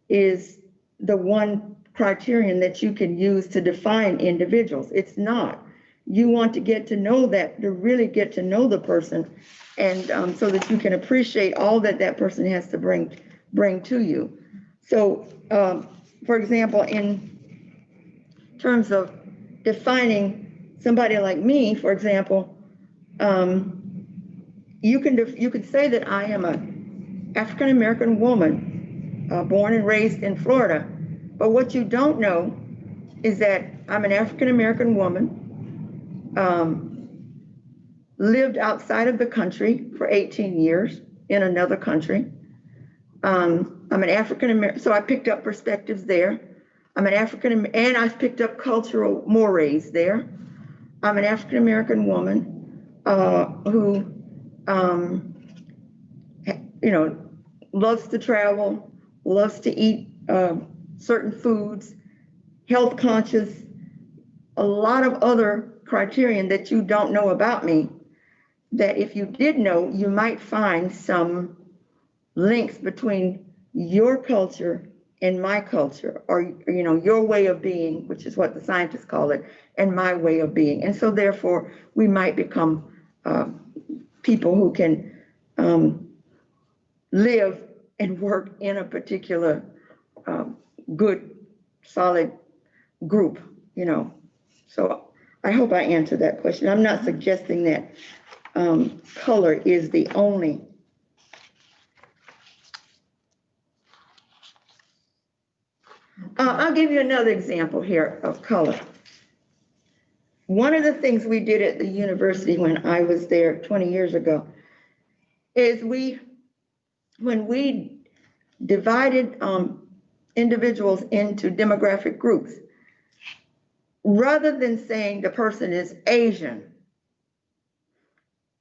is the one criterion that you can use to define individuals. It's not. You want to get to know to really get to know the person, and so that you can appreciate all that that person has to bring to you. So, for example, in terms of defining somebody like me, for example, you could say that I am an African American woman, born and raised in Florida. But what you don't know is that I'm an African American woman, lived outside of the country for 18 years in another country. I'm an African American, so I picked up perspectives there. I'm an African, and I picked up cultural mores there. I'm an African American woman who, loves to travel, loves to eat certain foods, health conscious, a lot of other criterion that you don't know about me, that if you did know, you might find some links between your culture and my culture, or your way of being, which is what the scientists call it, and my way of being. And so therefore we might become people who can live and work in a particular good, solid group, So I hope I answered that question. I'm not suggesting that color is the only. I'll give you another example here of color. One of the things we did at the university when I was there 20 years ago is when we divided individuals into demographic groups, rather than saying the person is Asian,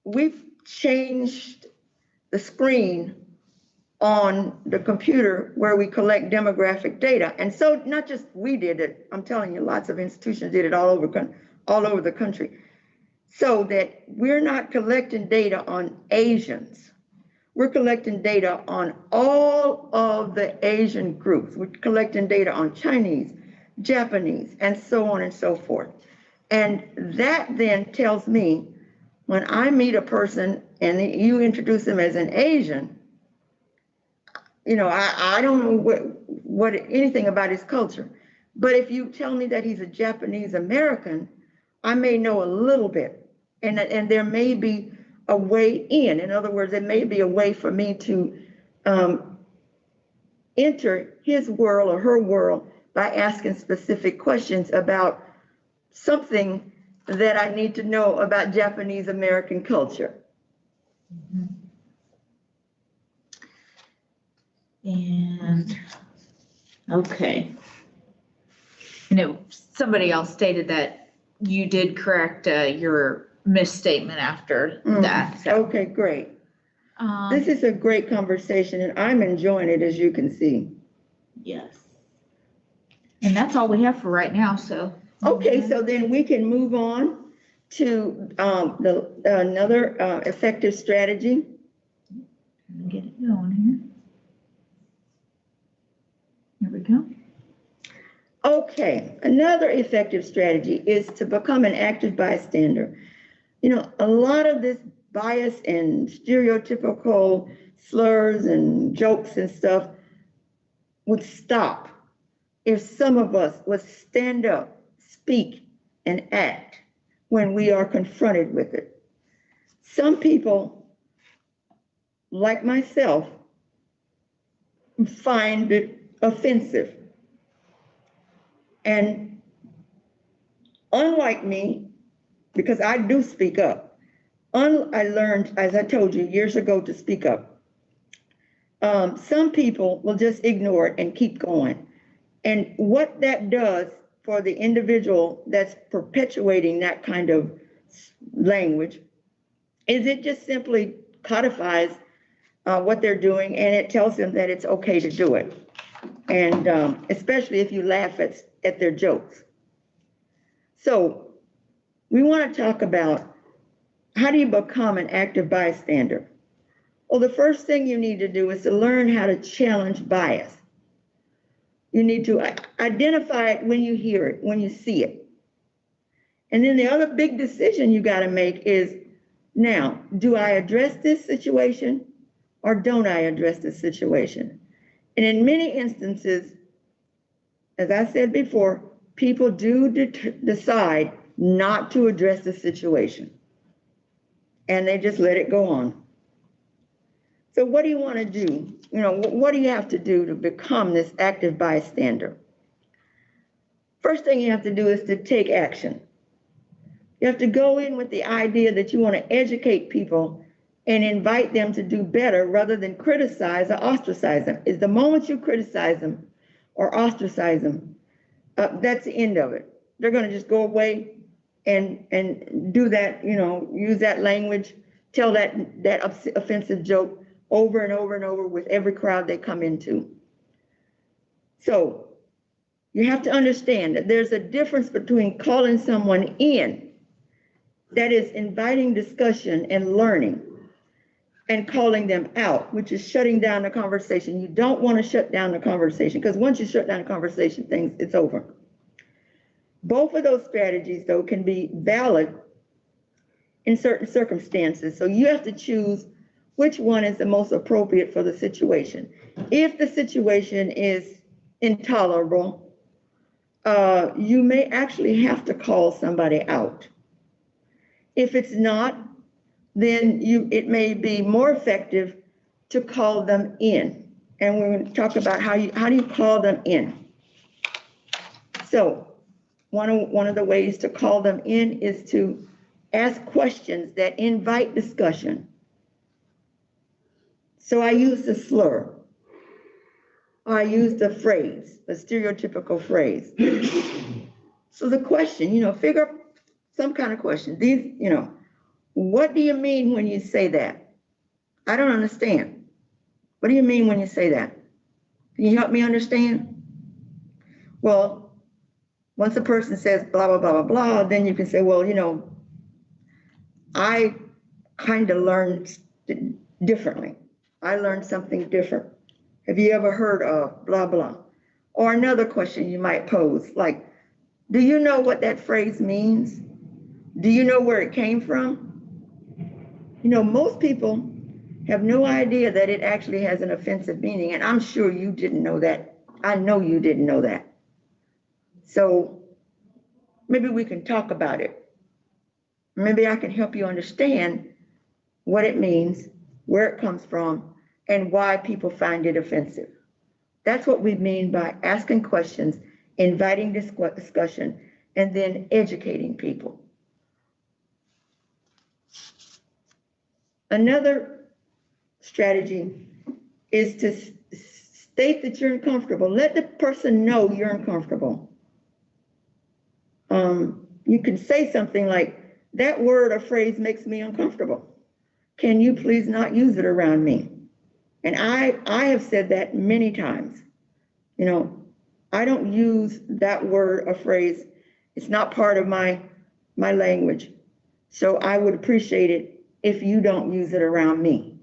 we've changed the screen on the computer where we collect demographic data. And so not just we did it, I'm telling you, lots of institutions did it all over the country. So that we're not collecting data on Asians. We're collecting data on all of the Asian groups. We're collecting data on Chinese, Japanese, and so on and so forth. And that then tells me, when I meet a person and you introduce them as an Asian, I don't know what anything about his culture. But if you tell me that he's a Japanese American, I may know a little bit. And there may be a way in. In other words, there may be a way for me to enter his world or her world by asking specific questions about something that I need to know about Japanese American culture. Mm-hmm. And okay. Somebody else stated that you did correct your misstatement after that. So. Okay, great. This is a great conversation, and I'm enjoying it, as you can see. Yes. And that's all we have for right now. So. Okay, so then we can move on to another effective strategy. Get it going here. There we go. Okay, another effective strategy is to become an active bystander. A lot of this bias and stereotypical slurs and jokes and stuff would stop if some of us would stand up, speak, and act when we are confronted with it. Some people, like myself, find it offensive. And unlike me, because I do speak up, I learned, as I told you years ago, to speak up. Some people will just ignore it and keep going. And what that does for the individual that's perpetuating that kind of language is it just simply codifies what they're doing, and it tells them that it's okay to do it. And especially if you laugh at their jokes. So we want to talk about, how do you become an active bystander? Well, the first thing you need to do is to learn how to challenge bias. You need to identify it when you hear it, when you see it. And then the other big decision you got to make is, now, do I address this situation or don't I address this situation? And in many instances, as I said before, people do decide not to address the situation. And they just let it go on. So what do you want to do? What do you have to do to become this active bystander? First thing you have to do is to take action. You have to go in with the idea that you want to educate people and invite them to do better rather than criticize or ostracize them. Is the moment you criticize them or ostracize them, that's the end of it. They're going to just go away and do that, use that language, tell that offensive joke over and over and over with every crowd they come into. So you have to understand that there's a difference between calling someone in, that is inviting discussion and learning, and calling them out, which is shutting down the conversation. You don't want to shut down the conversation, because once you shut down the conversation, it's over. Both of those strategies, though, can be valid in certain circumstances. So you have to choose which one is the most appropriate for the situation. If the situation is intolerable, you may actually have to call somebody out. If it's not, then it may be more effective to call them in. And we're going to talk about how do you call them in. So one of the ways to call them in is to ask questions that invite discussion. So I use the slur, or I use the phrase, the stereotypical phrase. So the question, figure up some kind of question. These, what do you mean when you say that? I don't understand. What do you mean when you say that? Can you help me understand? Well, once a person says blah, blah, blah, blah, blah, then you can say, well, I kind of learned differently. I learned something different. Have you ever heard of blah, blah? Or another question you might pose, like, do you know what that phrase means? Do you know where it came from? Most people have no idea that it actually has an offensive meaning, and I'm sure you didn't know that. I know you didn't know that. So maybe we can talk about it. Maybe I can help you understand what it means, where it comes from, and why people find it offensive. That's what we mean by asking questions, inviting discussion, and then educating people. Another strategy is to state that you're uncomfortable. Let the person know you're uncomfortable. You can say something like, that word or phrase makes me uncomfortable. Can you please not use it around me? And I have said that many times. I don't use that word or phrase. It's not part of my language. So I would appreciate it if you don't use it around me.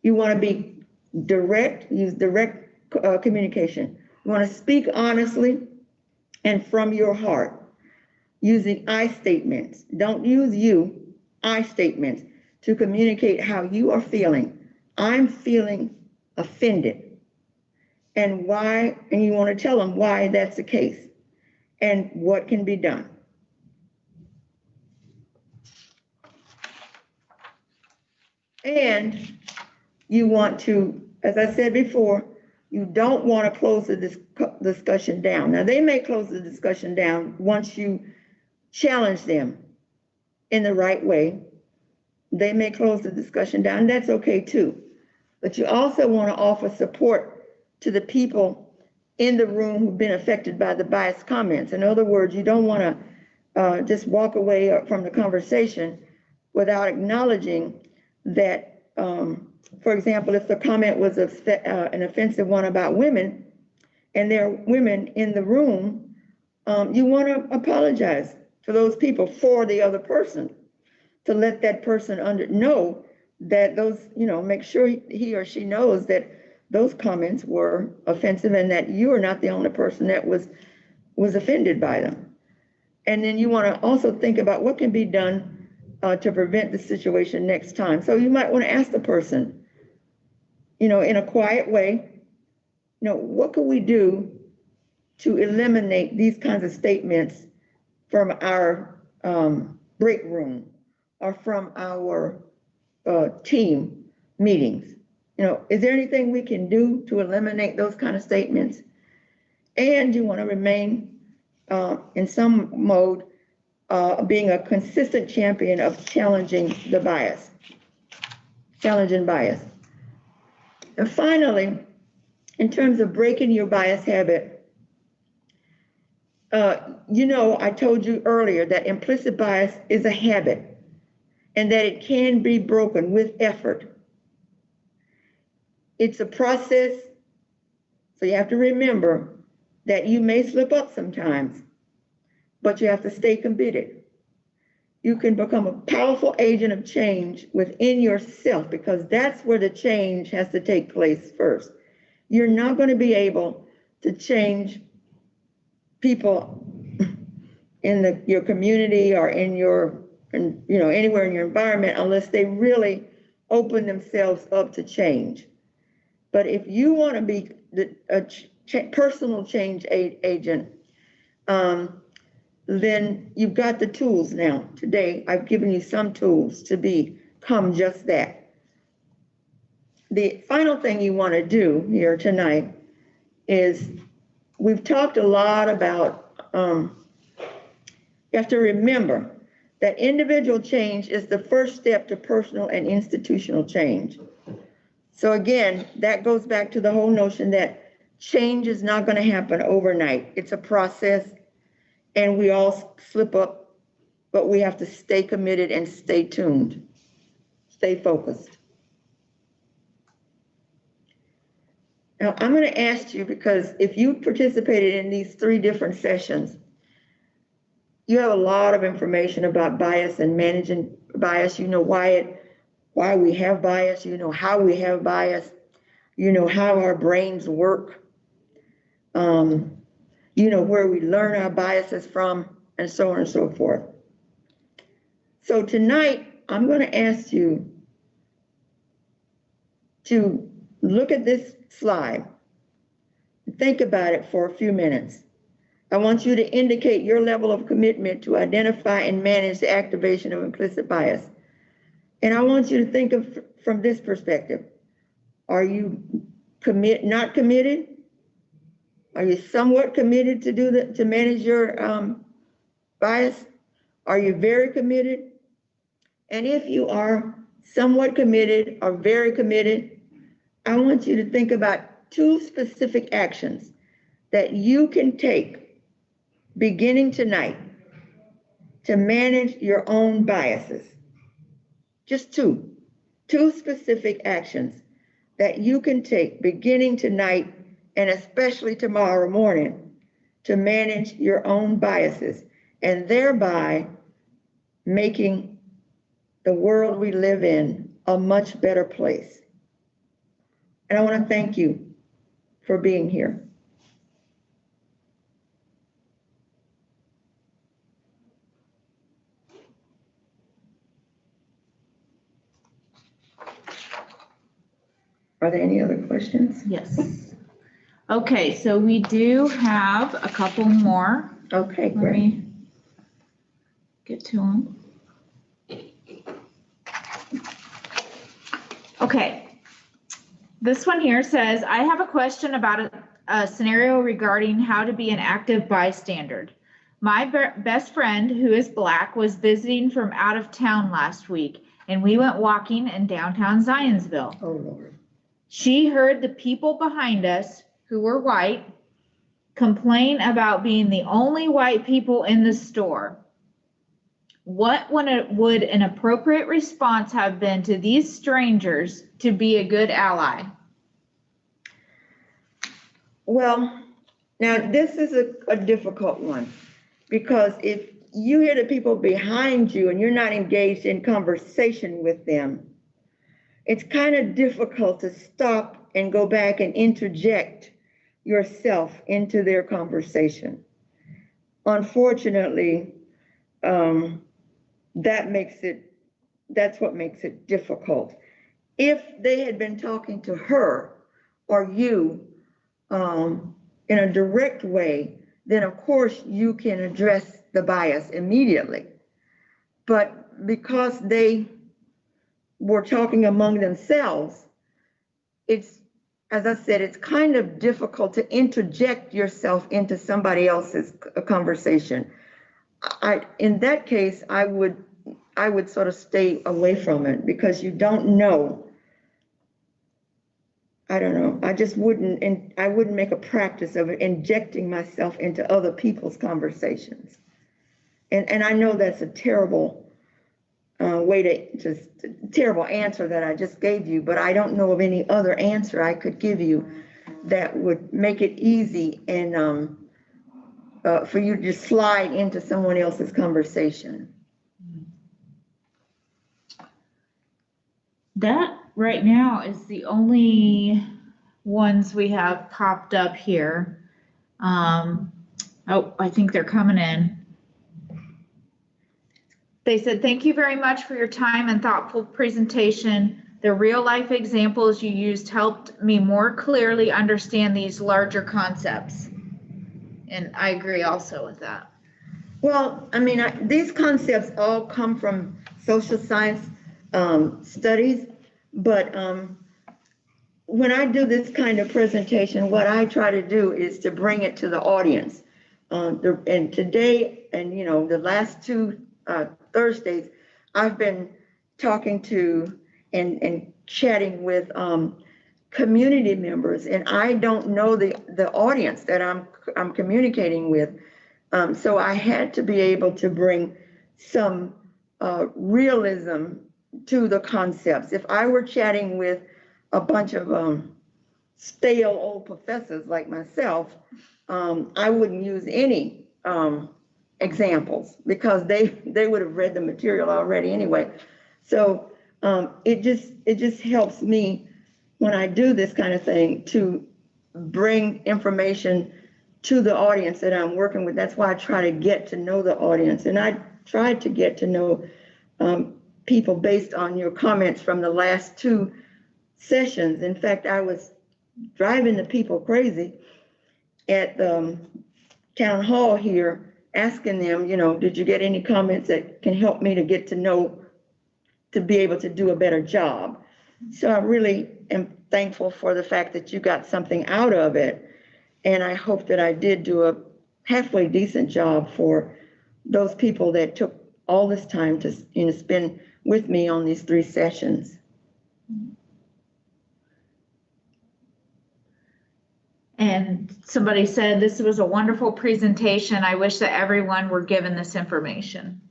You want to be direct, use direct communication. You want to speak honestly and from your heart, using I statements. Don't use you, I statements, to communicate how you are feeling. I'm feeling offended. And why, and you want to tell them why that's the case and what can be done. And you want to, as I said before, you don't want to close the discussion down. Now, they may close the discussion down once you challenge them in the right way. They may close the discussion down, that's okay too. But you also want to offer support to the people in the room who've been affected by the biased comments. In other words, you don't want to just walk away from the conversation without acknowledging that, for example, if the comment was an offensive one about women, and there are women in the room, you want to apologize to those people for the other person, to let that person know that those, make sure he or she knows that those comments were offensive and that you are not the only person that was offended by them. And then you want to also think about what can be done to prevent the situation next time. So you might want to ask the person, in a quiet way, what can we do to eliminate these kinds of statements from our break room or from our team meetings? Is there anything we can do to eliminate those kind of statements? And you want to remain in some mode being a consistent champion of challenging bias. And finally, in terms of breaking your bias habit, I told you earlier that implicit bias is a habit and that it can be broken with effort. It's a process, so you have to remember that you may slip up sometimes, but you have to stay committed. You can become a powerful agent of change within yourself, because that's where the change has to take place first. You're not going to be able to change people in your community or anywhere in your environment unless they really open themselves up to change. But if you want to be a personal change agent, then you've got the tools now. Today, I've given you some tools to become just that. The final thing you want to do here tonight is, we've talked a lot about, you have to remember that individual change is the first step to personal and institutional change. So again, that goes back to the whole notion that change is not going to happen overnight. It's a process, and we all slip up, but we have to stay committed and stay tuned, stay focused. Now, I'm going to ask you, because if you participated in these 3 different sessions, you have a lot of information about bias and managing bias. You know why we have bias, how we have bias, how our brains work, where we learn our biases from, and so on and so forth. So tonight, I'm going to ask you to look at this slide, think about it for a few minutes. I want you to indicate your level of commitment to identify and manage the activation of implicit bias. And I want you to think of from this perspective. Are you not committed? Are you somewhat committed to manage your bias? Are you very committed? And if you are somewhat committed or very committed, I want you to think about 2 specific actions that you can take beginning tonight to manage your own biases. Just 2 specific actions that you can take beginning tonight and especially tomorrow morning to manage your own biases, and thereby making the world we live in a much better place. And I want to thank you for being here. Are there any other questions? Yes. Okay, so we do have a couple more. Okay, Let great. me get to them. Okay. This one here says, I have a question about a scenario regarding how to be an active bystander. My best friend, who is Black, was visiting from out of town last week, and we went walking in downtown Zionsville. Oh, Lord. She heard the people behind us, who were white, complain about being the only white people in the store. What would an appropriate response have been to these strangers to be a good ally? Well, now this is a difficult one, because if you hear the people behind you and you're not engaged in conversation with them, it's kind of difficult to stop and go back and interject yourself into their conversation. Unfortunately, that's what makes it difficult. If they had been talking to her or you in a direct way, then of course you can address the bias immediately. But because they were talking among themselves, it's, as I said, it's kind of difficult to interject yourself into somebody else's conversation. In that case, I would sort of stay away from it, because you don't know. I don't know. I just wouldn't, and I wouldn't make a practice of injecting myself into other people's conversations. And I know that's a terrible terrible answer that I just gave you, but I don't know of any other answer I could give you that would make it easy and for you to just slide into someone else's conversation. That right now is the only ones we have popped up here. Oh, I think they're coming in. They said, thank you very much for your time and thoughtful presentation. The real life examples you used helped me more clearly understand these larger concepts. And I agree also with that. Well, I mean, these concepts all come from social science studies, but when I do this kind of presentation, what I try to do is to bring it to the audience. And today, and the last two Thursdays, I've been talking to and chatting with community members, and I don't know the audience that I'm communicating with. So I had to be able to bring some realism to the concepts. If I were chatting with a bunch of stale old professors like myself, I wouldn't use any examples, because they would have read the material already anyway. So it just helps me when I do this kind of thing to bring information to the audience that I'm working with. That's why I try to get to know the audience, and I tried to get to know people based on your comments from the last two sessions. In fact, I was driving the people crazy at the town hall here, asking them, did you get any comments that can help me to get to know, to be able to do a better job? So I really am thankful for the fact that you got something out of it. And I hope that I did do a halfway decent job for those people that took all this time to spend with me on these 3 sessions. And somebody said, this was a wonderful presentation. I wish that everyone were given this information.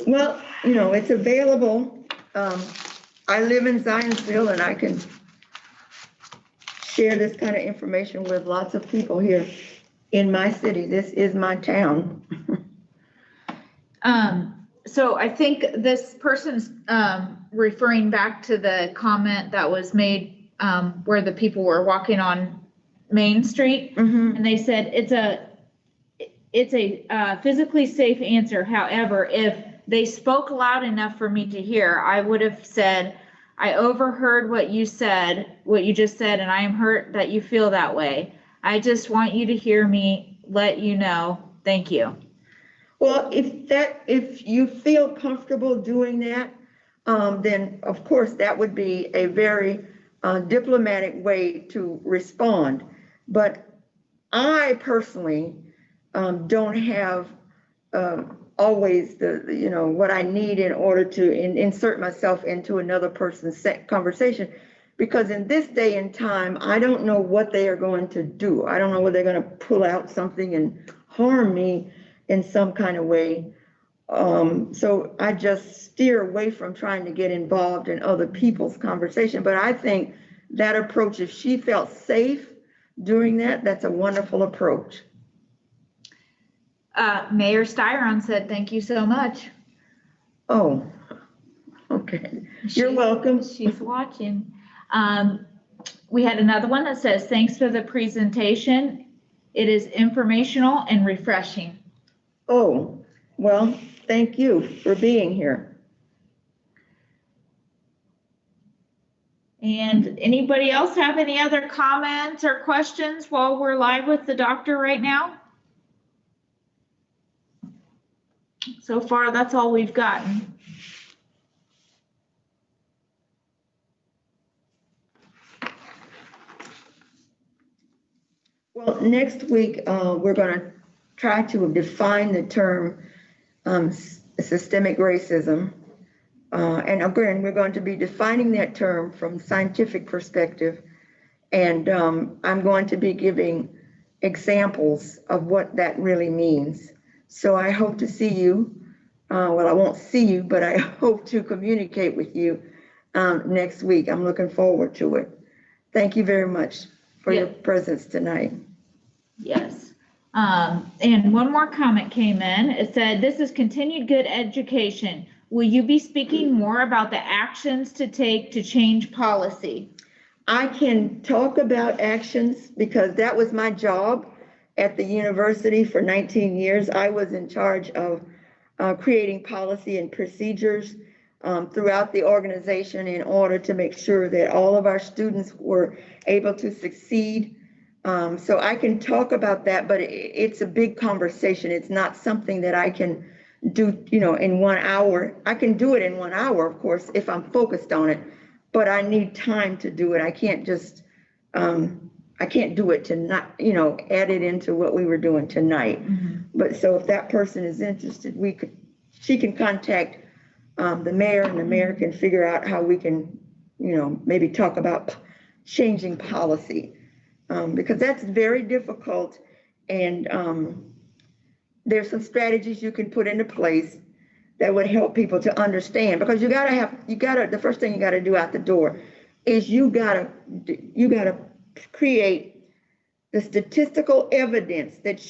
Well, it's available. I live in Zionsville, and I can share this kind of information with lots of people here in my city. This is my town. So I think this person's referring back to the comment that was made where the people were walking on Main Street, and they said it's a physically safe answer. However, if they spoke loud enough for me to hear, I would have said, I overheard what you just said, and I am hurt that you feel that way. I just want you to hear me, let you know. Thank you. Well, if you feel comfortable doing that, then of course that would be a very diplomatic way to respond. But I personally don't have always what I need in order to insert myself into another person's conversation, because in this day and time, I don't know what they are going to do. I don't know whether they're going to pull out something and harm me in some kind of way. So I just steer away from trying to get involved in other people's conversation. But I think that approach, if she felt safe doing that, that's a wonderful approach. Mayor Styron said, thank you so much. Oh, okay. You're welcome. She's watching. We had another one that says, thanks for the presentation. It is informational and refreshing. Oh, well, thank you for being here. And anybody else have any other comments or questions while we're live with the doctor right now? So far, that's all we've gotten. Well, next week, we're going to try to define the term systemic racism. And again, we're going to be defining that term from scientific perspective. And I'm going to be giving examples of what that really means. So I hope to see you. Well, I won't see you, but I hope to communicate with you next week. I'm looking forward to it. Thank you very much for your presence tonight. Yes. And one more comment came in. It said, this is continued good education. Will you be speaking more about the actions to take to change policy? I can talk about actions because that was my job at the university for 19 years. I was in charge of creating policy and procedures throughout the organization in order to make sure that all of our students were able to succeed. So I can talk about that, but it's a big conversation. It's not something that I can do, in 1 hour. I can do it in 1 hour, of course, if I'm focused on it, but I need time to do it. I can't just, I can't do it to not, add it into what we were doing tonight. Mm-hmm. But so if that person is interested, she can contact the mayor, and the mayor can figure out how we can, maybe talk about changing policy, because that's very difficult. And there's some strategies you can put into place that would help people to understand, because the first thing you gotta do out the door is you gotta create the statistical evidence that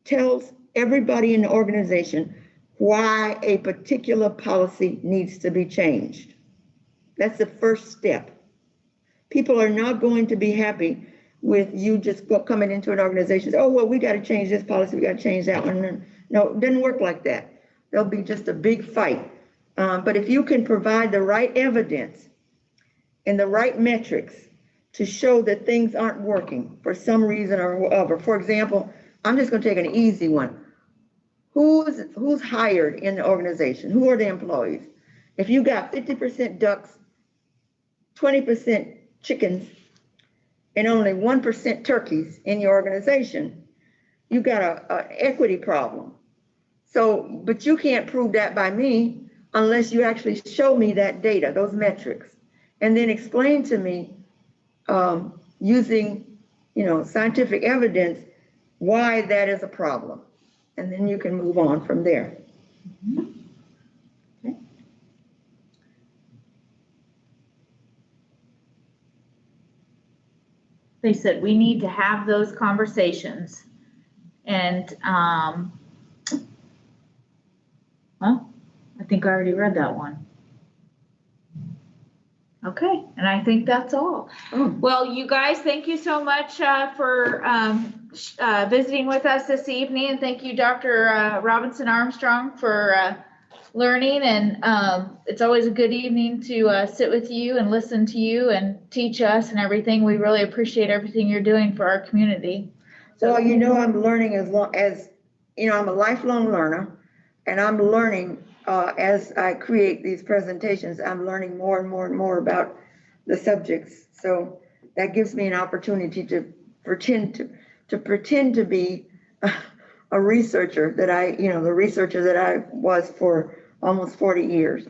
tells everybody in the organization why a particular policy needs to be changed. That's the first step. People are not going to be happy with you just coming into an organization, oh, well, we got to change this policy, we got to change that one. No, it doesn't work like that. There'll be just a big fight. But if you can provide the right evidence and the right metrics to show that things aren't working for some reason or other. For example, I'm just going to take an easy one. Who's hired in the organization? Who are the employees? If you got 50% ducks, 20% chickens, and only 1% turkeys in your organization, you got an equity problem. So, but you can't prove that by me unless you actually show me that data, those metrics, and then explain to me using, scientific evidence why that is a problem. And then you can move on from there. Mm-hmm. Okay. They said we need to have those conversations. And, well, I think I already read that one. Okay, and I think that's all. Oh. Well, you guys, thank you so much for visiting with us this evening. And thank you, Dr. Robinson-Armstrong, for learning. And it's always a good evening to sit with you and listen to you and teach us and everything. We really appreciate everything you're doing for our community. So, well, I'm learning as long as, I'm a lifelong learner, and I'm learning as I create these presentations, I'm learning more and more and more about the subjects. So that gives me an opportunity to pretend to be a researcher that the researcher that I was for almost 40 years.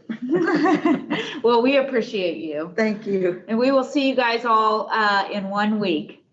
Well, we appreciate you. Thank you. And we will see you guys all in 1 week.